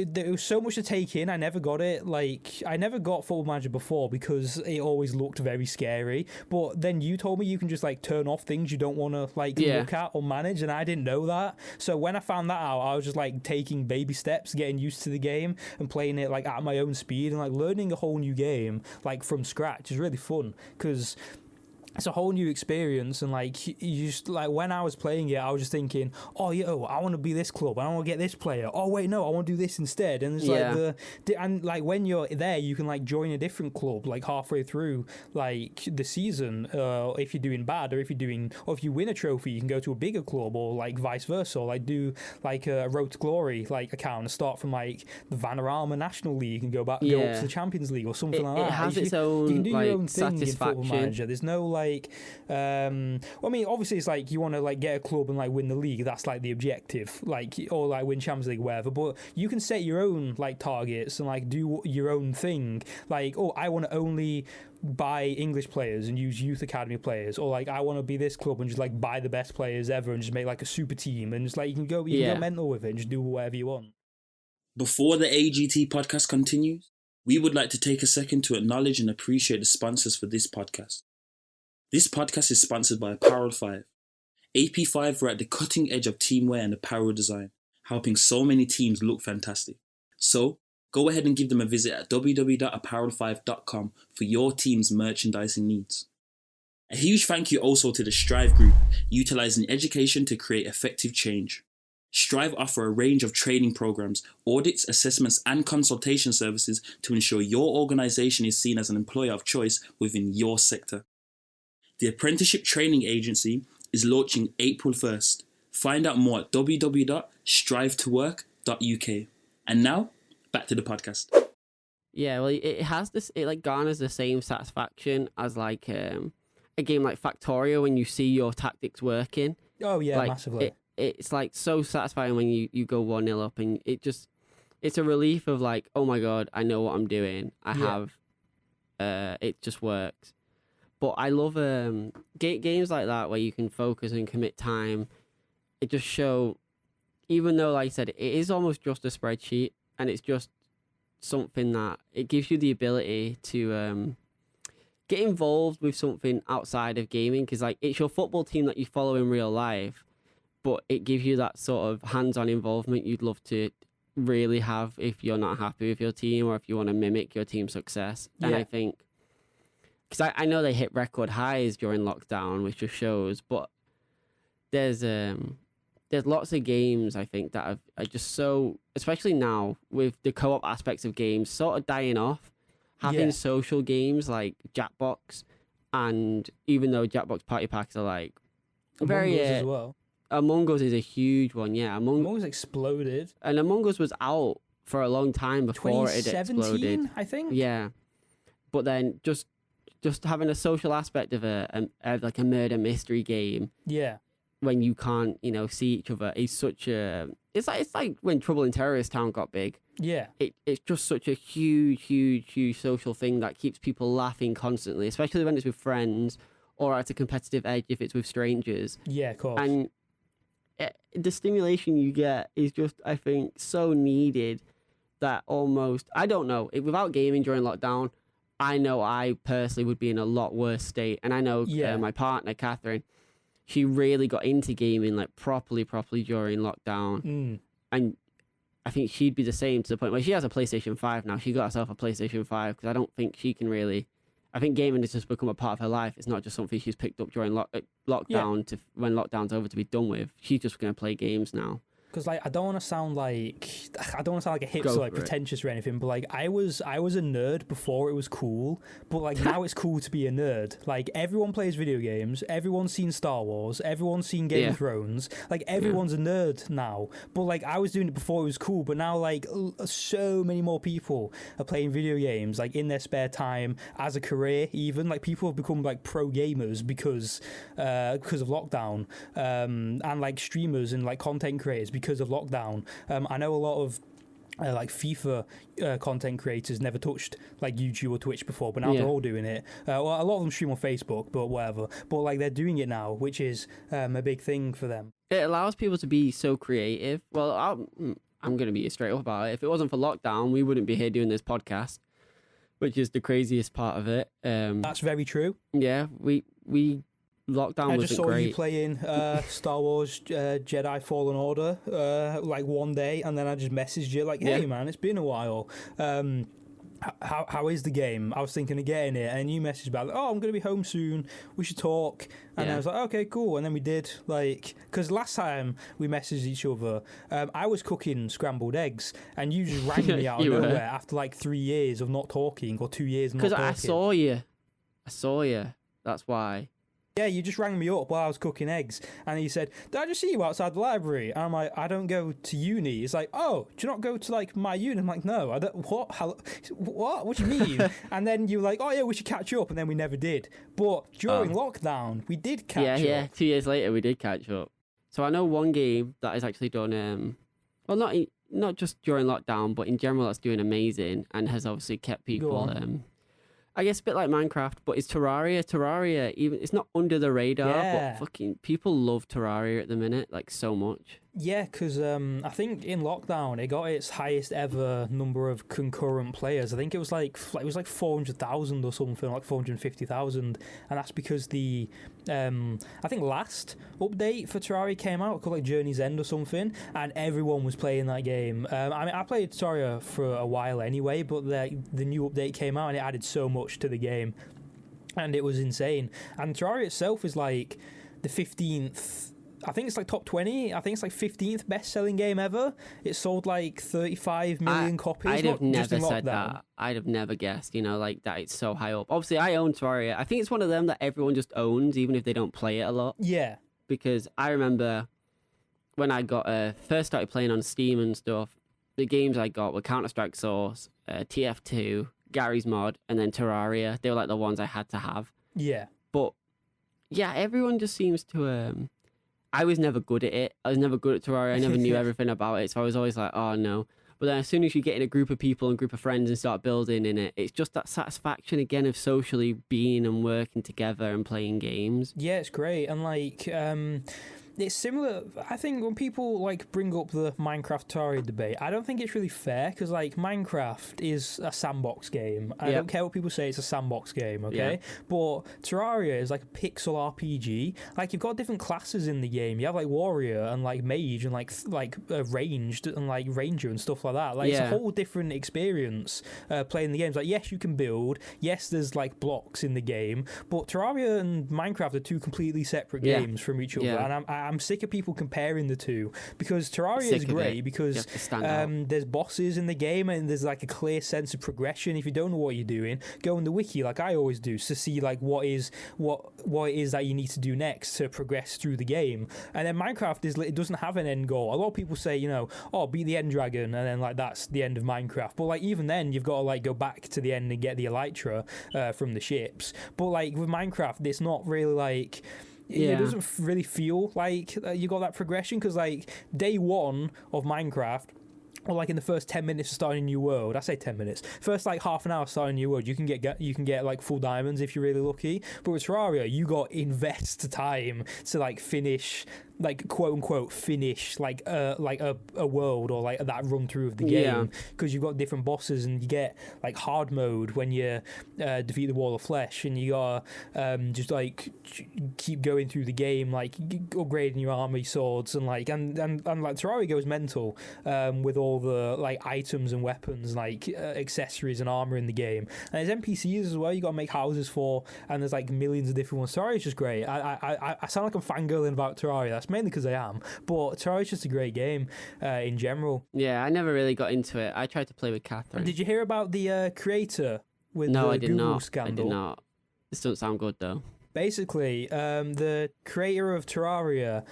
there was so much to take in. I never got it, like I never got Football Manager before because it always looked very scary, but then you told me you can just like turn off things you don't want to like look at or manage, and I didn't know that. So when I found that out, I was just like taking baby steps, getting used to the game and playing it like at my own speed, and like learning a whole new game like from scratch is really fun because it's a whole new experience. And like you just like, when I was playing it, I was just thinking, oh yo, I want to be this club, I want to get this player, oh wait, no, I want to do this instead. And it's like and like when you're there, you can like join a different club like halfway through like the season, if you're doing bad, or if you win a trophy, you can go to a bigger club, or like vice versa, or like do like a Road to Glory like account and start from like the Vanarama National League and go up to the Champions League or something like that. It has its own, you can do like, your own thing in satisfaction. Football Manager. There's no like I mean, obviously it's like you want to like get a club and like win the league, that's like the objective, like, or like win Champions League, whatever, but you can set your own like targets and like do your own thing, like, oh, I want to only buy English players and use youth academy players, or like I want to be this club and just like buy the best players ever and just make like a super team, and just like you can go mental with it and just do whatever you want. Before the AGT podcast continues, we would like to take a second to acknowledge and appreciate the sponsors for this podcast. This podcast is sponsored by Apparel 5. AP5 were at the cutting edge of teamwear and apparel design, helping so many teams look fantastic. So, go ahead and give them a visit at www.apparel5.com for your team's merchandising needs. A huge thank you also to the Strive Group, utilizing education to create effective change. Strive offer a range of training programs, audits, assessments, and consultation services to ensure your organization is seen as an employer of choice within your sector. The Apprenticeship Training Agency is launching April 1st. Find out more at www.strivetowork.uk. And now, back to the podcast. Yeah, well, it has this, it like garners the same satisfaction as like a game like Factorio when you see your tactics working. Oh yeah, like, massively. It's like so satisfying when you go 1-0 up, and it's a relief of like, oh my god, I know what I'm doing. I have, it just works. But I love games like that where you can focus and commit time. It just show, even though, like I said, it is almost just a spreadsheet, and it's just something that it gives you the ability to get involved with something outside of gaming, because like it's your football team that you follow in real life, but it gives you that sort of hands-on involvement you'd love to really have if you're not happy with your team, or if you want to mimic your team's success. And I think, because I know they hit record highs during lockdown, which just shows, but there's lots of games, I think, that are just so, especially now with the co-op aspects of games sort of dying off, having social games like Jackbox, and even though Jackbox Party Packs are like Among Us as well. Among Us is a huge one, yeah. Among Us exploded. And Among Us was out for a long time before it exploded. I think? Yeah. But then just having a social aspect of like a murder mystery game. Yeah. When you can't, see each other, is such a... It's like when Trouble in Terrorist Town got big. Yeah. It's just such a huge social thing that keeps people laughing constantly, especially when it's with friends, or at a competitive edge if it's with strangers. Yeah, of course. And the stimulation you get is just, I think, so needed that almost... I don't know. Without gaming during lockdown, I know I personally would be in a lot worse state. And I know my partner, Catherine, she really got into gaming like properly during lockdown. And I think she'd be the same, to the point where she has a PlayStation 5 now. She got herself a PlayStation 5 because I don't think she can really... I think gaming has just become a part of her life. It's not just something she's picked up during lockdown to when lockdown's over to be done with. She's just going to play games now. Because like I don't want to sound like a hipster, like pretentious or anything, but like I was a nerd before it was cool, but like now it's cool to be a nerd. Like everyone plays video games, everyone's seen Star Wars, everyone's seen Game of Thrones, like everyone's a nerd now. But like I was doing it before it was cool, but now like so many more people are playing video games like in their spare time as a career. Even like people have become like pro gamers because of lockdown, and like streamers and like content creators because of lockdown. I know a lot of like FIFA content creators never touched like YouTube or Twitch before, but now they're all doing it. Well, a lot of them stream on Facebook, but whatever. But like they're doing it now, which is a big thing for them. It allows people to be so creative. Well, I'm going to be straight up about it. If it wasn't for lockdown, we wouldn't be here doing this podcast, which is the craziest part of it. That's very true. Yeah, we lockdown wasn't great. I just saw you playing Star Wars Jedi Fallen Order like one day, and then I just messaged you like, hey man, it's been a while. How is the game? I was thinking of getting it, and you messaged about like, oh, I'm going to be home soon, we should talk. And I was like, okay, cool. And then we did, like, because last time we messaged each other, I was cooking scrambled eggs, and you just rang me out of nowhere after like 3 years of not talking, or 2 years of not talking. Because I saw you. That's why. Yeah, you just rang me up while I was cooking eggs, and you said, did I just see you outside the library? And I'm like, I don't go to uni. It's like, oh, do you not go to like my uni? I'm like, no, I don't. What? What do you mean? And then you were like, oh yeah, we should catch up, and then we never did. But during lockdown, we did catch up. Yeah, 2 years later, we did catch up. So I know one game that has actually done, well, not just during lockdown, but in general, that's doing amazing and has obviously kept people, I guess a bit like Minecraft, but it's Terraria. Terraria, even it's not under the radar, but fucking people love Terraria at the minute, like so much. Yeah, because I think in lockdown it got its highest ever number of concurrent players. I think it was like 400,000 or something, like 450,000, and that's because the I think last update for Terraria came out called like Journey's End or something, and everyone was playing that game. I mean, I played Terraria for a while anyway, but the new update came out and it added so much to the game, and it was insane. And Terraria itself is like the 15th. I think it's like top 20. I think it's like 15th best-selling game ever. It sold like 35 million copies. I'd have never said that. I'd have never guessed, like that it's so high up. Obviously, I own Terraria. I think it's one of them that everyone just owns, even if they don't play it a lot. Yeah. Because I remember when I got first started playing on Steam and stuff, the games I got were Counter-Strike Source, TF2, Gary's Mod, and then Terraria. They were like the ones I had to have. Yeah. But yeah, everyone just seems to... I was never good at it. I was never good at Terraria. I never knew everything about it. So I was always like, oh no. But then as soon as you get in a group of people and group of friends and start building in it, it's just that satisfaction again of socially being and working together and playing games. Yeah, it's great. And like, it's similar. I think when people like bring up the Minecraft Terraria debate, I don't think it's really fair because like Minecraft is a sandbox game. I don't care what people say, it's a sandbox game, okay? But Terraria is like a pixel RPG. Like you've got different classes in the game. You have like warrior and like mage and like ranged and like ranger and stuff like that. Like it's a whole different experience playing the games. Like yes, you can build. Yes, there's like blocks in the game. But Terraria and Minecraft are two completely separate games from each other, and I'm sick of people comparing the two because Terraria is great because there's bosses in the game and there's like a clear sense of progression. If you don't know what you're doing, go on the wiki like I always do to see like what it is that you need to do next to progress through the game. And then Minecraft it doesn't have an end goal. A lot of people say, beat the end dragon and then like that's the end of Minecraft. But like even then you've got to like go back to the end and get the elytra from the ships. But like with Minecraft, it's not really like... It doesn't really feel like you got that progression because like day one of Minecraft, or like in the first 10 minutes of starting a new world, I say 10 minutes, first like half an hour starting a new world, you can get like full diamonds if you're really lucky. But with Terraria, you got invest time to like finish, like quote unquote finish like a world or like that run through of the game because you've got different bosses and you get like hard mode when you defeat the wall of flesh and you gotta just like keep going through the game like upgrading your army swords and like Terraria goes mental with all the like items and weapons like accessories and armor in the game, and there's NPCs as well you gotta make houses for, and there's like millions of different ones. Terraria is just great. I sound like I'm fangirling about Terraria. That's mainly because I am. But Terraria is just a great game in general. Yeah, I never really got into it. I tried to play with Catherine. Did you hear about the creator with No, the I did Google not. scandal? I did not. This doesn't sound good though. Basically, the creator of Terraria,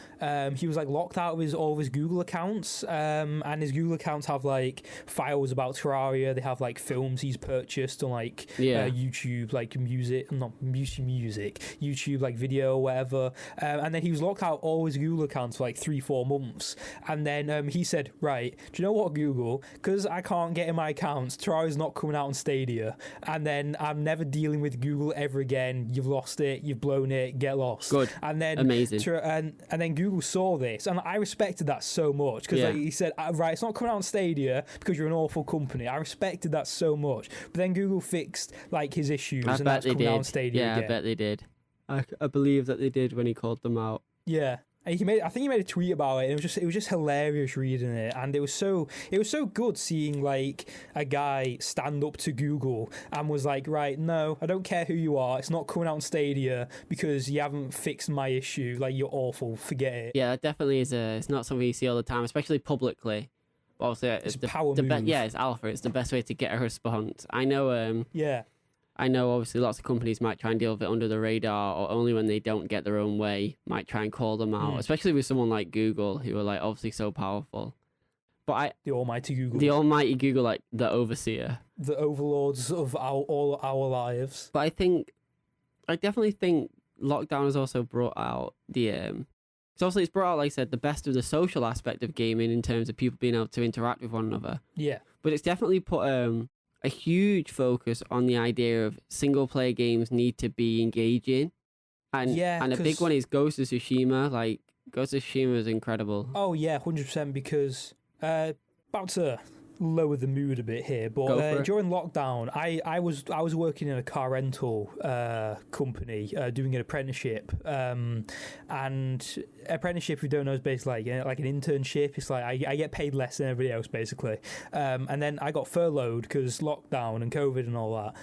he was like locked out of all of his Google accounts, and his Google accounts have like files about Terraria. They have like films he's purchased on like YouTube, like YouTube like video or whatever. And then he was locked out all his Google accounts for like 3-4 months. And then he said, right, do you know what, Google? Because I can't get in my accounts, Terraria's not coming out on Stadia. And then I'm never dealing with Google ever again. You've lost it. You've blown it, get lost. Good. And then amazing. And then Google saw this, and I respected that so much because like, he said, right, it's not coming out on Stadia because you're an awful company. I respected that so much. But then Google fixed like his issues, and that's coming out on Stadia again. I bet they did. I believe that they did when he called them out. Yeah. And I think he made a tweet about it. And it was just hilarious reading it, and it was so good seeing like a guy stand up to Google and was like, right, no, I don't care who you are. It's not coming out on Stadia because you haven't fixed my issue. Like, you're awful. Forget it. Yeah, that definitely is. It's not something you see all the time, especially publicly. Obviously, it's a power move. It's alpha. It's the best way to get a response. I know. I know obviously lots of companies might try and deal with it under the radar, or only when they don't get their own way might try and call them out, especially with someone like Google, who are like obviously so powerful. But the almighty Google, like the overseer, the overlords of all our lives. But I definitely think lockdown has also brought out so obviously it's brought out, like I said, the best of the social aspect of gaming in terms of people being able to interact with one another. Yeah. But it's definitely put a huge focus on the idea of single player games need to be engaging. And a big one is Ghost of Tsushima. Like, Ghost of Tsushima is incredible. Oh yeah, 100%, because about to lower the mood a bit here, but during lockdown, I was working in a car rental company doing an apprenticeship, and apprenticeship, if you don't know, is basically like an internship. It's like I get paid less than everybody else basically, and then I got furloughed because lockdown and COVID and all that.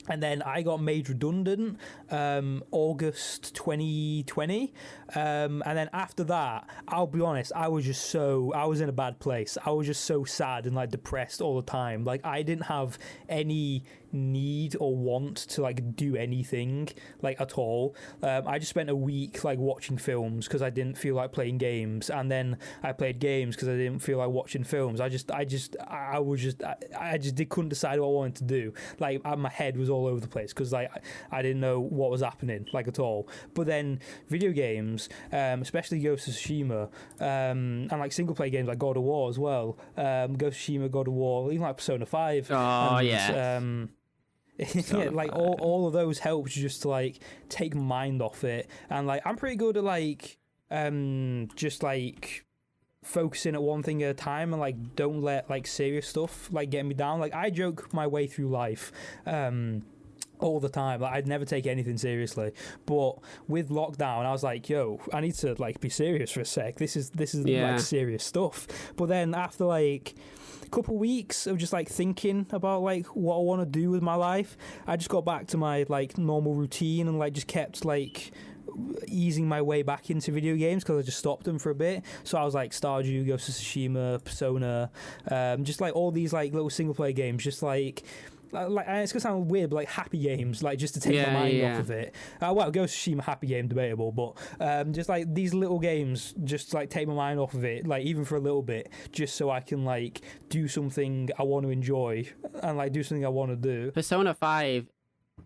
And then I got made redundant August 2020. And then after that, I'll be honest, I was in a bad place. I was just so sad and like depressed all the time. Like, I didn't have any need or want to like do anything like at all. I just spent a week like watching films because I didn't feel like playing games, and then I played games because I didn't feel like watching films. I couldn't decide what I wanted to do. Like, my head was all over the place because like I didn't know what was happening like at all. But then video games, especially Ghost of Tsushima, and like single player games like God of War as well, Ghost of Tsushima, God of War, even like Persona 5. Yeah, like all of those helps just to like take mind off it. And like, I'm pretty good at like just like focusing at one thing at a time, and like don't let like serious stuff like get me down. Like, I joke my way through life all the time. Like, I'd never take anything seriously, but with lockdown I was like, yo, I need to like be serious for a sec. This is like serious stuff. But then after like couple weeks of just like thinking about like what I want to do with my life, I just got back to my like normal routine and like just kept like easing my way back into video games because I just stopped them for a bit. So I was like Stardew, Ghost of Tsushima, Persona, just like all these like little single player games, just like it's gonna sound weird, but like happy games, like just to take my mind off of it. Well, Ghost of Tsushima, happy game, debatable, but just like these little games, just like take my mind off of it, like even for a little bit, just so I can like do something I want to enjoy and like do something I want to do. Persona 5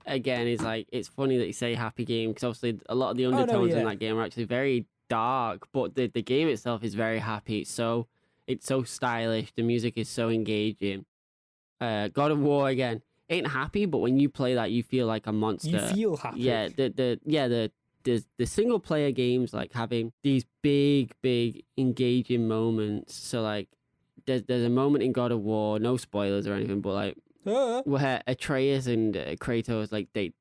again is like, it's funny that you say happy game because obviously a lot of the undertones in that game are actually very dark, but the game itself is very happy. It's so stylish, the music is so engaging. God of War again ain't happy, but when you play that, you feel like a monster. You feel happy. Yeah, the single player games like having these big engaging moments. So like there's a moment in God of War, no spoilers or anything, but like where Atreus and Kratos, like they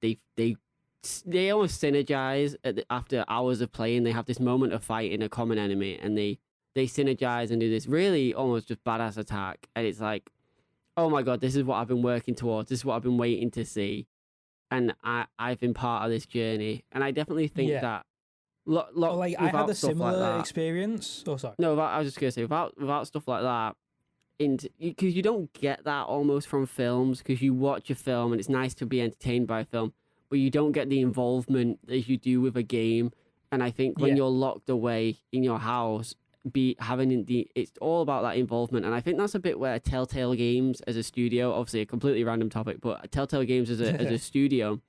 almost synergize after hours of playing. They have this moment of fighting a common enemy, and they synergize and do this really almost just badass attack, and it's like, oh my god, this is what I've been working towards. This is what I've been waiting to see. And I've been part of this journey. And I definitely think that Like I had a similar like experience. Oh, sorry. No, I was just gonna say without stuff like that, because you don't get that almost from films. Because you watch a film and it's nice to be entertained by a film, but you don't get the involvement as you do with a game. And I think when you're locked away in your house, it's all about that involvement. And I think that's a bit where Telltale Games as a studio, obviously a completely random topic, but Telltale Games as a studio,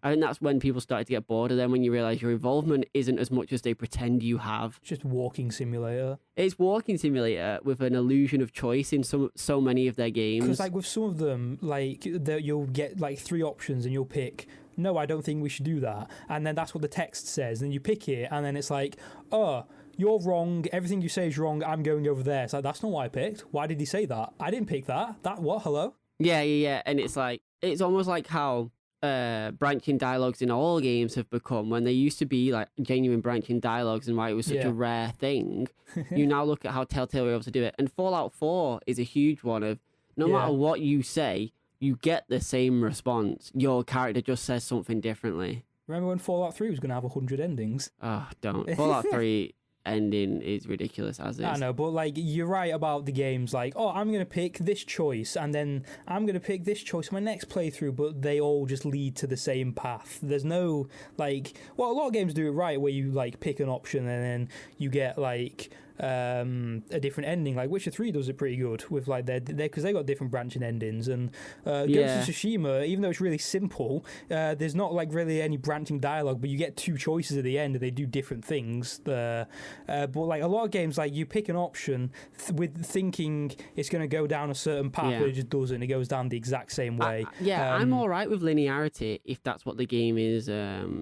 I think that's when people started to get bored of them, when you realize your involvement isn't as much as they pretend you have. It's just walking simulator. It's walking simulator with an illusion of choice in so many of their games. Because like with some of them, like you'll get like 3 options and you'll pick, no, I don't think we should do that. And then that's what the text says. Then you pick it and then it's like, oh, you're wrong. Everything you say is wrong. I'm going over there. It's like, that's not what I picked. Why did he say that? I didn't pick that. That what? Hello? Yeah. And it's like, it's almost like how branching dialogues in all games have become, when they used to be like genuine branching dialogues and why it was such a rare thing. You now look at how Telltale were able to do it. And Fallout 4 is a huge one of, no matter what you say, you get the same response. Your character just says something differently. Remember when Fallout 3 was going to have 100 endings? Oh, don't. Fallout 3 ending is ridiculous as is. I know, but like you're right about the games. Like, oh, I'm gonna pick this choice, and then I'm gonna pick this choice for my next playthrough, but they all just lead to the same path. There's no like, well, a lot of games do it right, where you like pick an option and then you get like a different ending. Like Witcher 3 does it pretty good with like their because they got different branching endings, and Ghost of Tsushima, even though it's really simple, there's not like really any branching dialogue, but you get 2 choices at the end and they do different things. But like a lot of games, like you pick an option with thinking it's going to go down a certain path, but it just doesn't. It goes down the exact same way. I'm all right with linearity if that's what the game is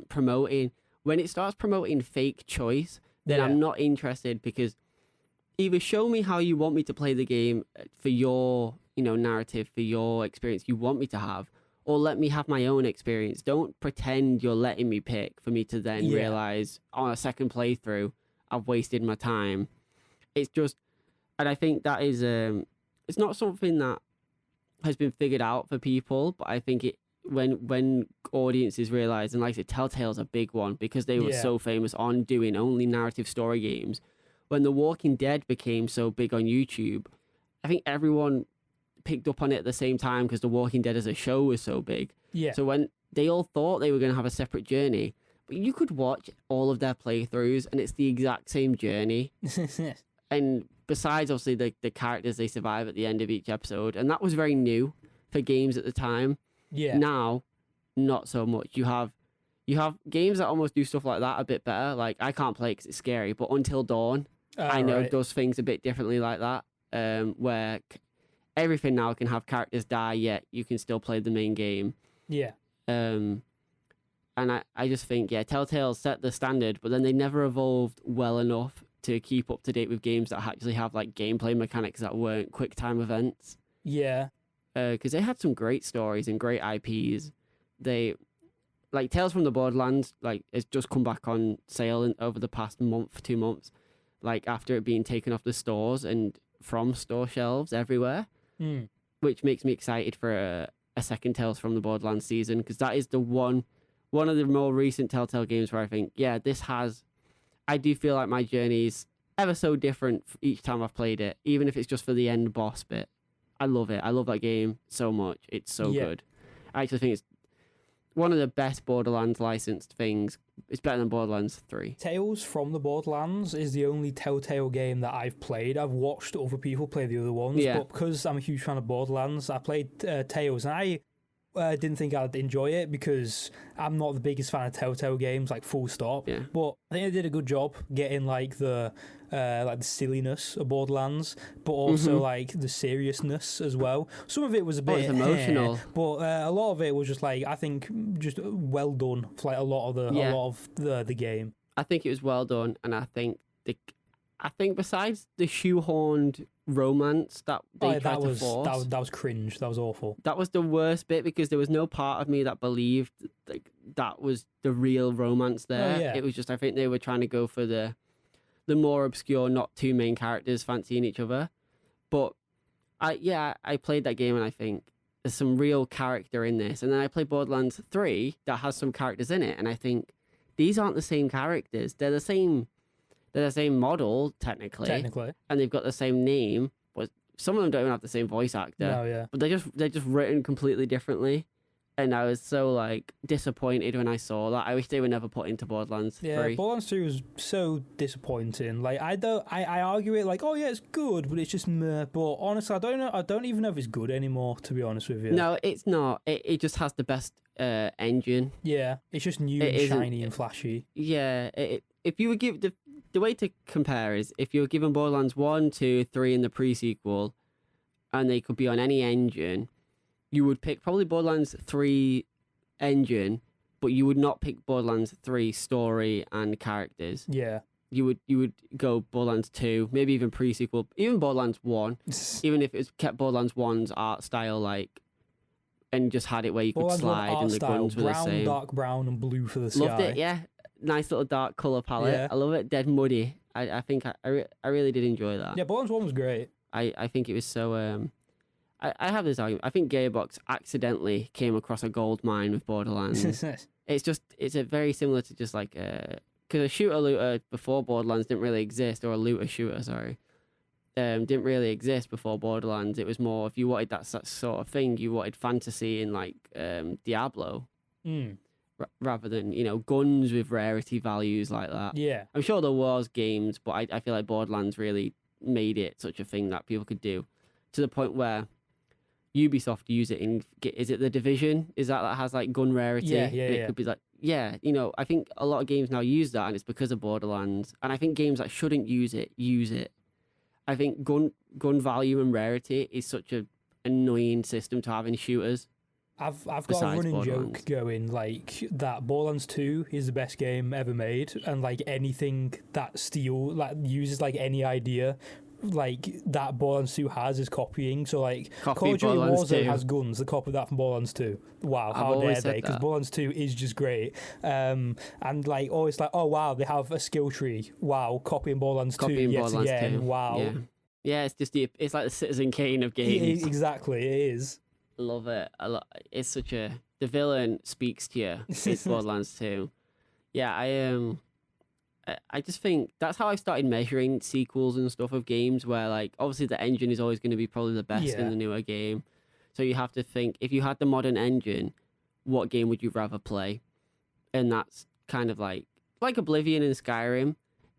promoting. When it starts promoting fake choice, then I'm not interested, because either show me how you want me to play the game for your, narrative, for your experience you want me to have, or let me have my own experience. Don't pretend you're letting me pick for me to then realize on a second playthrough I've wasted my time. It's just, and I think that is, it's not something that has been figured out for people, but I think when audiences realize, and like I said, Telltale's a big one because they were so famous on doing only narrative story games. When The Walking Dead became so big on YouTube, I think everyone picked up on it at the same time because The Walking Dead as a show was so big. Yeah. So when they all thought they were going to have a separate journey, but you could watch all of their playthroughs and it's the exact same journey. And besides, obviously, the characters, they survive at the end of each episode. And that was very new for games at the time. Yeah. Now, not so much. You have games that almost do stuff like that a bit better. Like, I can't play it because it's scary, but Until Dawn, I know does things a bit differently like that, where everything now can have characters die, yet you can still play the main game. Yeah. And I just think, Telltale set the standard, but then they never evolved well enough to keep up to date with games that actually have, like, gameplay mechanics that weren't quick time events. Yeah. Because they had some great stories and great IPs. They, like, Tales from the Borderlands, like, it's just come back on sale over the past 2 months, like, after it being taken off the stores and from store shelves everywhere, which makes me excited for a second Tales from the Borderlands season, because that is the one of the more recent Telltale games where I think, I do feel like my journey is ever so different each time I've played it, even if it's just for the end boss bit. I love it. I love that game so much. It's so good. I actually think it's one of the best Borderlands licensed things. It's better than Borderlands 3. Tales from the Borderlands is the only Telltale game that I've played. I've watched other people play the other ones, but because I'm a huge fan of Borderlands, I played Tales, and I didn't think I'd enjoy it because I'm not the biggest fan of Telltale games, like full stop. Yeah. But I think they did a good job getting like the silliness of Borderlands, but also like the seriousness as well. Some of it was a bit emotional, but a lot of it was just like, I think, just well done for like a lot of the game. I think it was well done, and I think besides the shoehorned romance that they tried to force, that was cringe. That was awful. That was the worst bit, because there was no part of me that believed like that was the real romance there. Oh, yeah. It was just, I think they were trying to go for the more obscure, not two main characters fancying each other. But I played that game and I think there's some real character in this. And then I played Borderlands 3 that has some characters in it, and I think these aren't the same characters. They're the same model technically, and they've got the same name, but some of them don't even have the same voice actor. No, yeah. But they're just written completely differently. And I was so like disappointed when I saw that. I wish they were never put into Borderlands 3. Yeah, Borderlands 3 was so disappointing. Like I argue it like, oh yeah, it's good, but it's just meh. But honestly, I don't even know if it's good anymore, to be honest with you. No, it's not. It just has the best engine. Yeah, it's just new and shiny and flashy. Yeah, if you would give the way to compare is if you were given Borderlands 1, 2, 3 in the pre-sequel, and they could be on any engine, you would pick probably Borderlands 3 engine, but you would not pick Borderlands 3 story and characters. Yeah. You would go Borderlands 2, maybe even pre-sequel, even Borderlands 1, even if it's kept Borderlands 1's art style, like, and just had it where you could slide and the guns were the same. Dark brown and blue for the sky. Loved it, yeah. Nice little dark colour palette. Yeah. I love it. Dead muddy. I think I really did enjoy that. Yeah, Borderlands 1 was great. I think it was so... I have this argument. I think Gearbox accidentally came across a gold mine with Borderlands. It's a very similar to just like because a shooter-looter before Borderlands didn't really exist, or a looter-shooter, sorry, didn't really exist before Borderlands. It was more, if you wanted that sort of thing, you wanted fantasy in like Diablo, rather than, you know, guns with rarity values like that. Yeah. I'm sure there was games, but I feel like Borderlands really made it such a thing that people could do, to the point where Ubisoft use it in, is it The Division? Is that has like gun rarity? Yeah. It could be like, yeah, you know, I think a lot of games now use that, and it's because of Borderlands. And I think games that shouldn't use it. I think gun value and rarity is such a annoying system to have in shooters. I've got a running joke going like that Borderlands 2 is the best game ever made, and like anything that uses like any idea like that Borderlands 2 has is copying. So like Call of Duty Warzone has guns, the copy of that from Borderlands 2. Wow, how dare they? Because Borderlands 2 is just great. And like always like, oh wow, they have a skill tree. Wow, copying Borderlands 2 yet again. 2. Wow. Yeah, it's just it's like the Citizen Kane of games. Exactly, it is. Love it. It's such the villain speaks to you. It's Borderlands 2. Yeah, I just think that's how I started measuring sequels and stuff of games, where like obviously the engine is always going to be probably the best in the newer game. So you have to think, if you had the modern engine, what game would you rather play? And that's kind of like Oblivion and Skyrim.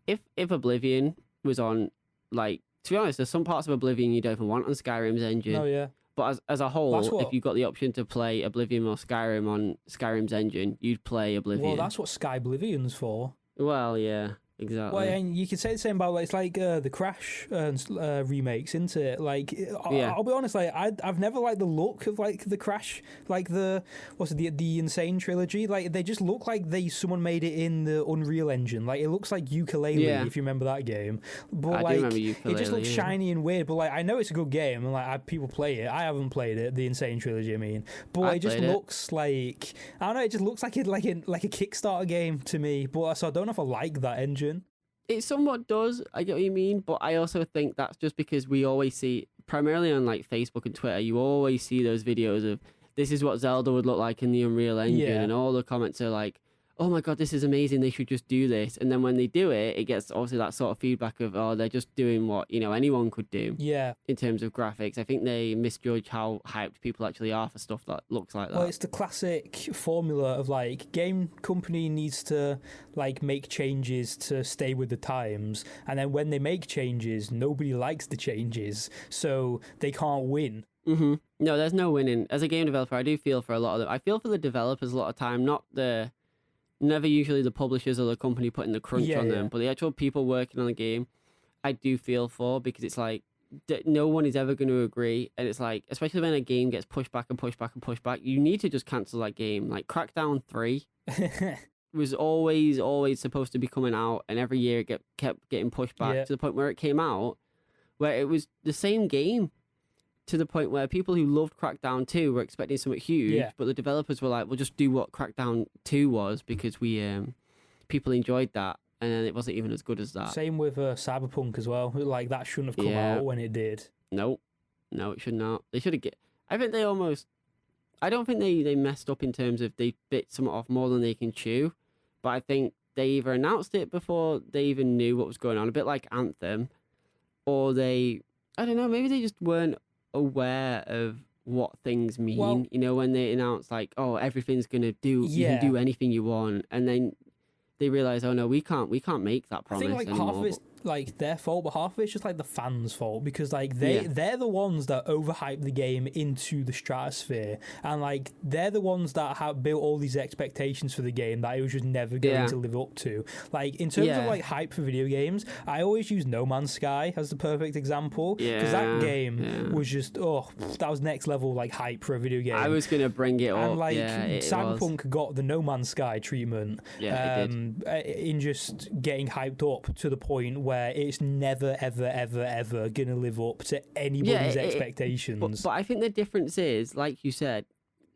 If Oblivion was on, like, to be honest, there's some parts of Oblivion you don't even want on Skyrim's engine. Oh yeah. But as a whole, if you got the option to play Oblivion or Skyrim on Skyrim's engine, you'd play Oblivion. Well, that's what Skyblivion's for. Well, yeah, exactly. Well, and you could say the same about like, it's like the Crash remakes, isn't it? Like, I'll be honest, like I've never liked the look of like the Crash, like the Insane trilogy. Like they just look like someone made it in the Unreal Engine. Like it looks like Yooka-Laylee, if you remember that game. But I do remember Yooka-Laylee, it just looks shiny and weird. But like I know it's a good game, and like people play it. I haven't played it, the Insane trilogy. I mean, but it just looks like, I don't know. It just looks like a Kickstarter game to me. But so I don't know if I like that engine. It somewhat does, I get what you mean, but I also think that's just because we always see, primarily on like Facebook and Twitter, you always see those videos of, this is what Zelda would look like in the Unreal Engine, and all the comments are like, oh my god, this is amazing, they should just do this. And then when they do it, it gets obviously that sort of feedback of, oh, they're just doing what, you know, anyone could do. Yeah. In terms of graphics. I think they misjudge how hyped people actually are for stuff that looks like that. Well, it's the classic formula of like, game company needs to like make changes to stay with the times, and then when they make changes, nobody likes the changes, so they can't win. No, there's no winning. As a game developer, I do feel for a lot of them. I feel for the developers a lot of time, never usually the publishers or the company putting the crunch on them, but the actual people working on the game, I do feel for, because it's like no one is ever going to agree, and it's like, especially when a game gets pushed back and pushed back and pushed back, you need to just cancel that game. Like Crackdown 3 was always supposed to be coming out, and every year it kept getting pushed back to the point where it came out, where it was the same game, to the point where people who loved Crackdown 2 were expecting something huge, but the developers were like, we'll just do what Crackdown 2 was, because we people enjoyed that, and then it wasn't even as good as that. Same with Cyberpunk as well. Like, that shouldn't have come out when it did. No, it should not. They should have I think they almost... I don't think they messed up in terms of they bit something off more than they can chew, but I think they either announced it before they even knew what was going on, a bit like Anthem, or I don't know, maybe they just weren't aware of what things mean. Well, you know, when they announce like, oh, everything's gonna do, you Yeah. can do anything you want, and then they realize, oh no, we can't make that I promise think like anymore. half of it's like their fault, but half of it's just like the fans' fault, because like they're the ones that overhype the game into the stratosphere, and like they're the ones that have built all these expectations for the game that it was just never going to live up to. Like in terms of like hype for video games, I always use No Man's Sky as the perfect example, because that game was just that was next level like hype for a video game. I was gonna bring it up, and like it Cyberpunk got the No Man's Sky treatment, it did. in just getting hyped up to the point where it's never, ever, ever, ever gonna live up to anybody's expectations. But I think the difference is, like you said,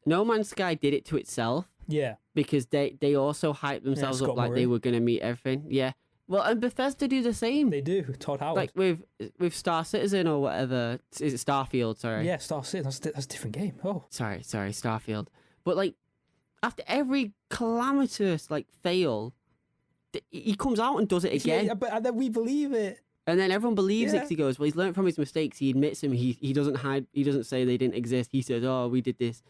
No Man's Sky did it to itself. Yeah, because they also hyped themselves up like Murray. they were gonna meet everything. Yeah. Well, and Bethesda do the same. They do. Todd Howard. Like with Star Citizen or whatever. Is it Starfield? Sorry. Yeah, Star Citizen. That's a different game. Oh. Sorry, Starfield. But like, after every calamitous like fail, he comes out and does it again. Yeah, but and then we believe it. And then everyone believes it 'cause he goes, well, he's learned from his mistakes. He admits them. He doesn't hide. He doesn't say they didn't exist. He says, oh, we did this.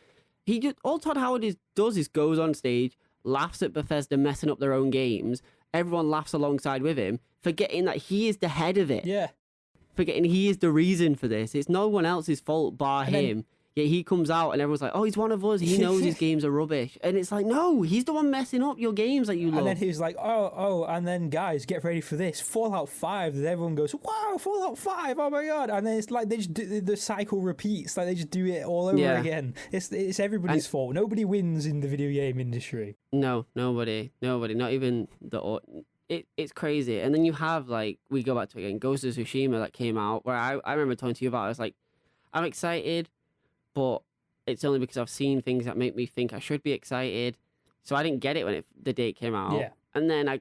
All Todd Howard does is goes on stage, laughs at Bethesda messing up their own games. Everyone laughs alongside with him, forgetting that he is the head of it. Yeah. Forgetting he is the reason for this. It's no one else's fault bar him. Yet he comes out and everyone's like, oh, he's one of us. He knows his games are rubbish. And it's like, no, he's the one messing up your games that you love. And then he's like, and then guys, get ready for this. Fallout 5. And everyone goes, wow, Fallout 5, oh my God. And then it's like they just the cycle repeats. Like they just do it all over again. It's everybody's fault. Nobody wins in the video game industry. No, nobody. Not even the... It's crazy. And then you have, like, we go back to it again, Ghost of Tsushima that came out, where I remember talking to you about it. I was like, I'm excited, but it's only because I've seen things that make me think I should be excited. So I didn't get it when the day it came out. Yeah. And then I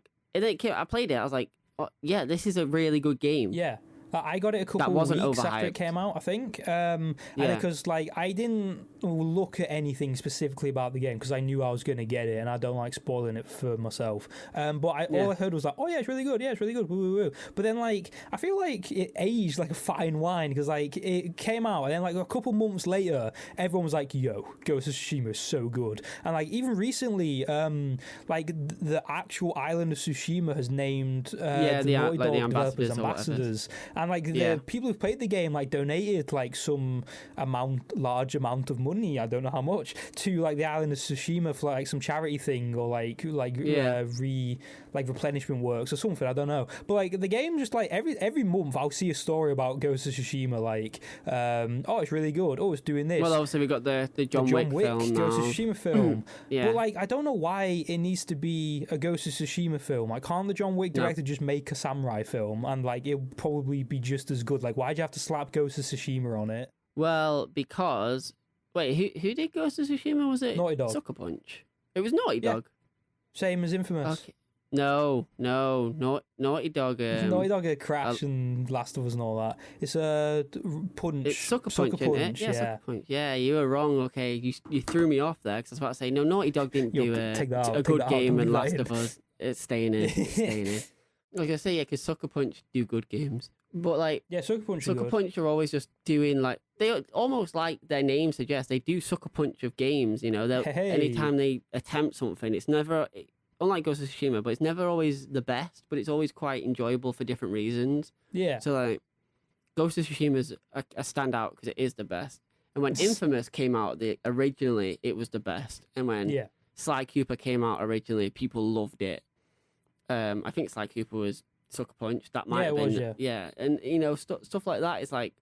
played it. I was like, oh, yeah, this is a really good game. Yeah. I got it a couple of weeks after it came out, I think. And because like I didn't look at anything specifically about the game because I knew I was going to get it, and I don't like spoiling it for myself. But all I heard was like, oh yeah, it's really good. Yeah, it's really good. Woo, woo, woo. But then like I feel like it aged like a fine wine, because like it came out and then like a couple months later, everyone was like, yo, Ghost of Tsushima is so good. And like even recently, like the actual island of Tsushima has named the Naughty Dog developers ambassadors. And like the people who've played the game like donated like some large amount of money, I don't know how much, to like the island of Tsushima for like some charity thing or like replenishment works or something, I don't know. But like the game just like every month I'll see a story about Ghost of Tsushima, like oh, it's really good, oh, it's doing this. Well, obviously we got the John Wick film now. Ghost of Tsushima film. But like I don't know why it needs to be a Ghost of Tsushima film. Like can't the John Wick director just make a samurai film and like it'll probably be just as good? Like why'd you have to slap Ghost of Tsushima on it? Well, because who did Ghost of Tsushima? Was it Naughty Dog? Sucker Punch. It was Naughty Dog. Same as Infamous. Okay. No, Naughty Dog. Naughty Dog, Crash and Last of Us and all that. It's a Punch. It's Sucker Punch, isn't it? Yeah, Sucker Punch. Yeah, you were wrong. Okay, you threw me off there because I was about to say no. Naughty Dog didn't do a good game, and Last of Us. It's staying in. I was gonna say because Sucker Punch do good games, but like Sucker Punch are always just doing like they almost like their name suggests they do Sucker Punch of games. You know, anytime they attempt something, it's never. Unlike Ghost of Tsushima, but it's never always the best, but it's always quite enjoyable for different reasons. Yeah. So, like, Ghost of Tsushima is a standout because it is the best. And when Infamous came out, originally, it was the best. And when Sly Cooper came out originally, people loved it. I think Sly Cooper was Sucker Punch. That might have been. Yeah. And, you know, stuff like that is like,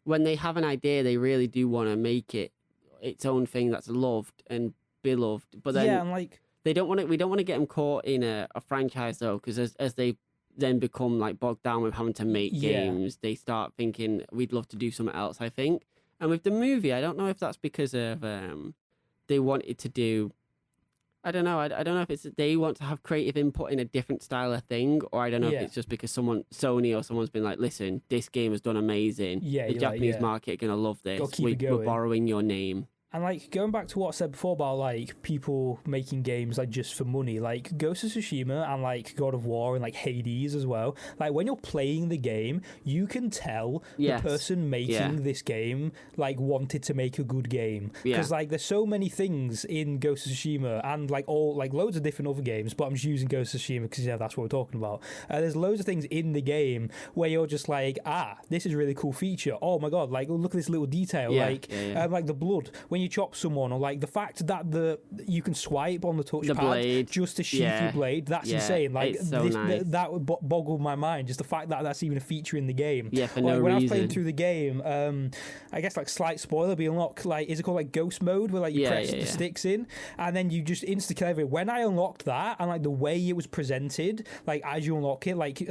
when they have an idea, they really do want to make it its own thing that's loved and beloved. But then... Yeah, and like... We don't want to get them caught in a franchise though, because as they then become like bogged down with having to make games, they start thinking we'd love to do something else. I think, and with the movie, I don't know if that's because of they wanted to do. I don't know. I don't know if it's they want to have creative input in a different style of thing, or I don't know if it's just because Sony or someone's been like, listen, this game has done amazing. The Japanese market are gonna love this. We're borrowing your name. And like going back to what I said before about like people making games like just for money, like Ghost of Tsushima and like God of War and like Hades as well. Like when you're playing the game, you can tell the person making this game like wanted to make a good game, because like there's so many things in Ghost of Tsushima and like all like loads of different other games, but I'm just using Ghost of Tsushima because that's what we're talking about. There's loads of things in the game where you're just like, this is a really cool feature. Oh my god, like look at this little detail, like the blood when you chop someone, or like the fact that you can swipe on the touchpad just to sheath your blade. That's insane. Like so nice. That would boggle my mind, just the fact that that's even a feature in the game. Yeah, for or, no like, when reason. I was playing through the game, I guess like slight spoiler, but you unlock like, is it called like ghost mode, where like you press the sticks in and then you just insta kill everyone. When I unlocked that, and like the way it was presented, like as you unlock it, like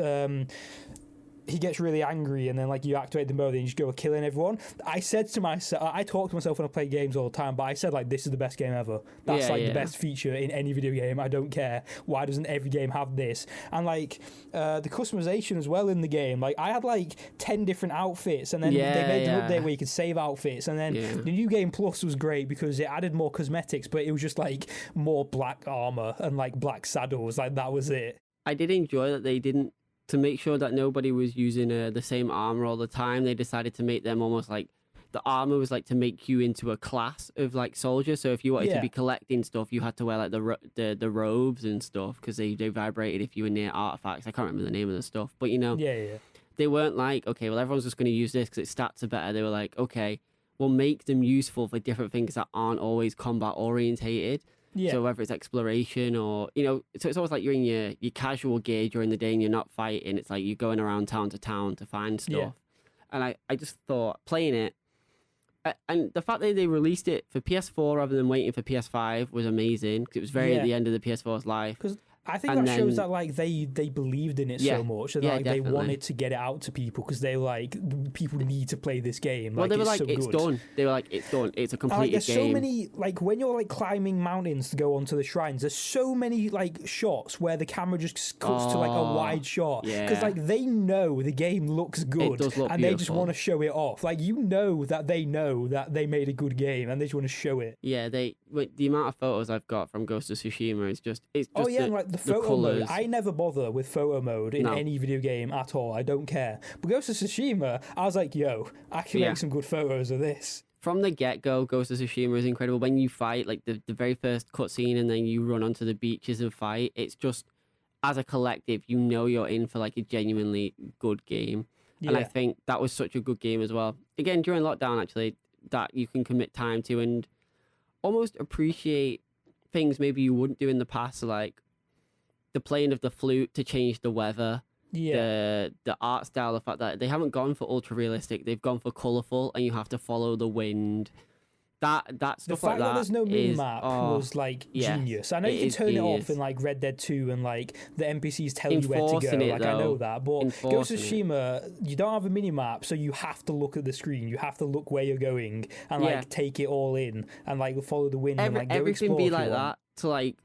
he gets really angry and then like you activate the mode and you just go killing everyone. I said to myself, I talk to myself when I play games all the time, but I said like, this is the best game ever. That's the best feature in any video game. I don't care. Why doesn't every game have this? And like the customization as well in the game, like I had like 10 different outfits, and then they made an update where you could save outfits, and then the New Game Plus was great because it added more cosmetics, but it was just like more black armor and like black saddles. Like that was it. I did enjoy that they didn't, to make sure that nobody was using the same armor all the time, they decided to make them almost like, the armor was like to make you into a class of like soldier. So if you wanted to be collecting stuff, you had to wear like the robes and stuff, because they vibrated if you were near artifacts. I can't remember the name of the stuff, but you know, they weren't like, okay, well everyone's just going to use this because its stats are better. They were like, okay, we'll make them useful for different things that aren't always combat orientated. So whether it's exploration or, you know, so it's always like you're in your casual gear during the day and you're not fighting. It's like you're going around town to town to find stuff. And I just thought, playing it, and the fact that they released it for PS4 rather than waiting for PS5 was amazing, because it was very at the end of the PS4's life. I think that shows that like they believed in it so much, and like they wanted to get it out to people, because they were like, people need to play this game. Well, like, they were like, so it's good. done. They were like, it's done. It's a completed there's game. So many, like when you're like climbing mountains to go onto the shrines, there's so many like shots where the camera just cuts to like a wide shot, because like they know the game looks good, it does look and beautiful. they just want to show it off. Like you know that they made a good game, and they just want to show it. Yeah, the amount of photos I've got from Ghost of Tsushima is just, it's just and like the photo mode. colours. I never bother with photo mode in any video game at all. I don't care. But Ghost of Tsushima, I was like, yo, I can make some good photos of this. From the get-go, Ghost of Tsushima is incredible. When you fight, like the very first cutscene, and then you run onto the beaches and fight, it's just, as a collective, you know you're in for like a genuinely good game. And I think that was such a good game as well. Again, during lockdown, actually, that you can commit time to and almost appreciate things maybe you wouldn't do in the past, like the playing of the flute to change the weather, the art style, the fact that they haven't gone for ultra realistic, they've gone for colourful, and you have to follow the wind. That stuff the fact like that there's no is, map was like genius. I know you can turn it off in like Red Dead 2, and like the NPCs tell you where to go. Like I know that, but Ghost of Tsushima, you don't have a mini map, so you have to look at the screen. You have to look where you're going and like take it all in and like follow the wind and like go everything explore be like that. To like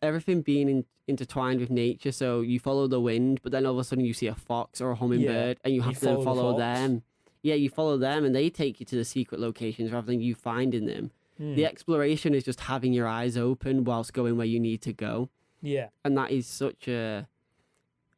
everything being intertwined with nature. So you follow the wind, but then all of a sudden you see a fox or a hummingbird, and you have to follow them. Yeah, you follow them, and they take you to the secret locations rather than you finding them. The exploration is just having your eyes open whilst going where you need to go. Yeah. And that is such a...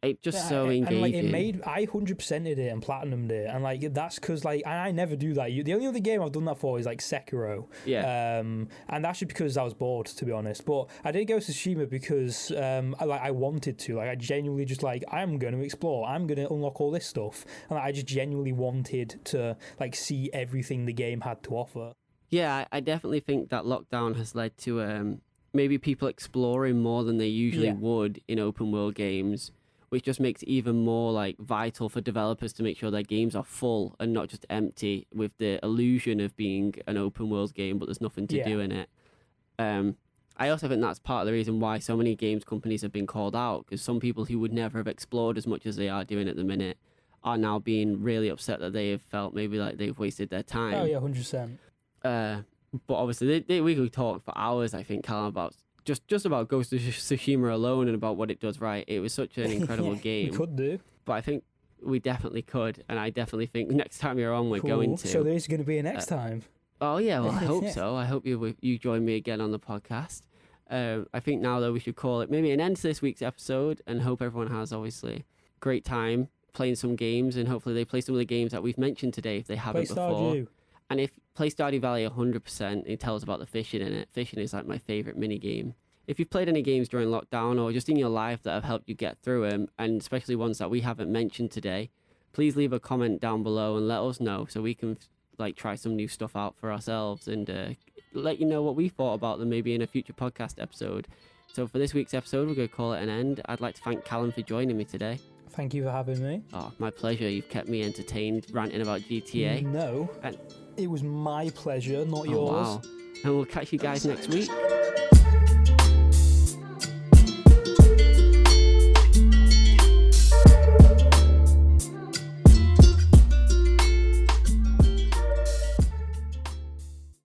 It's just so engaging. And like I 100%ed it and platinumed it, and like that's because like I never do that. The only other game I've done that for is like Sekiro. Yeah. And that's just because I was bored, to be honest. But I did go to Tsushima because I wanted to. Like I genuinely just like, I'm going to explore. I'm going to unlock all this stuff, and like, I just genuinely wanted to like see everything the game had to offer. Yeah, I definitely think that lockdown has led to maybe people exploring more than they usually would in open world games, which just makes it even more like vital for developers to make sure their games are full and not just empty with the illusion of being an open world game, but there's nothing to do in it. I also think that's part of the reason why so many games companies have been called out, because some people who would never have explored as much as they are doing at the minute are now being really upset that they have felt maybe like they've wasted their time. Oh yeah, 100%. But obviously we could talk for hours, I think, Callum, about just about Ghost of Tsushima alone and about what it does right. It was such an incredible game. We could do. But I think we definitely could, and I definitely think next time you're on, we're going to. So there is going to be a next time. Oh yeah, well I hope so. I hope you join me again on the podcast. I think now though we should call it maybe an end to this week's episode, and hope everyone has obviously great time playing some games, and hopefully they play some of the games that we've mentioned today if they haven't before. And if play Stardew Valley 100%, it tells about the fishing in it. Fishing is like my favorite mini game. If you've played any games during lockdown or just in your life that have helped you get through them, and especially ones that we haven't mentioned today, please leave a comment down below and let us know so we can like try some new stuff out for ourselves and let you know what we thought about them maybe in a future podcast episode. So for this week's episode, we're going to call it an end. I'd like to thank Callum for joining me today. Thank you for having me. Oh, my pleasure. You've kept me entertained ranting about GTA. No, it was my pleasure, not yours. Wow. And we'll catch you guys next week.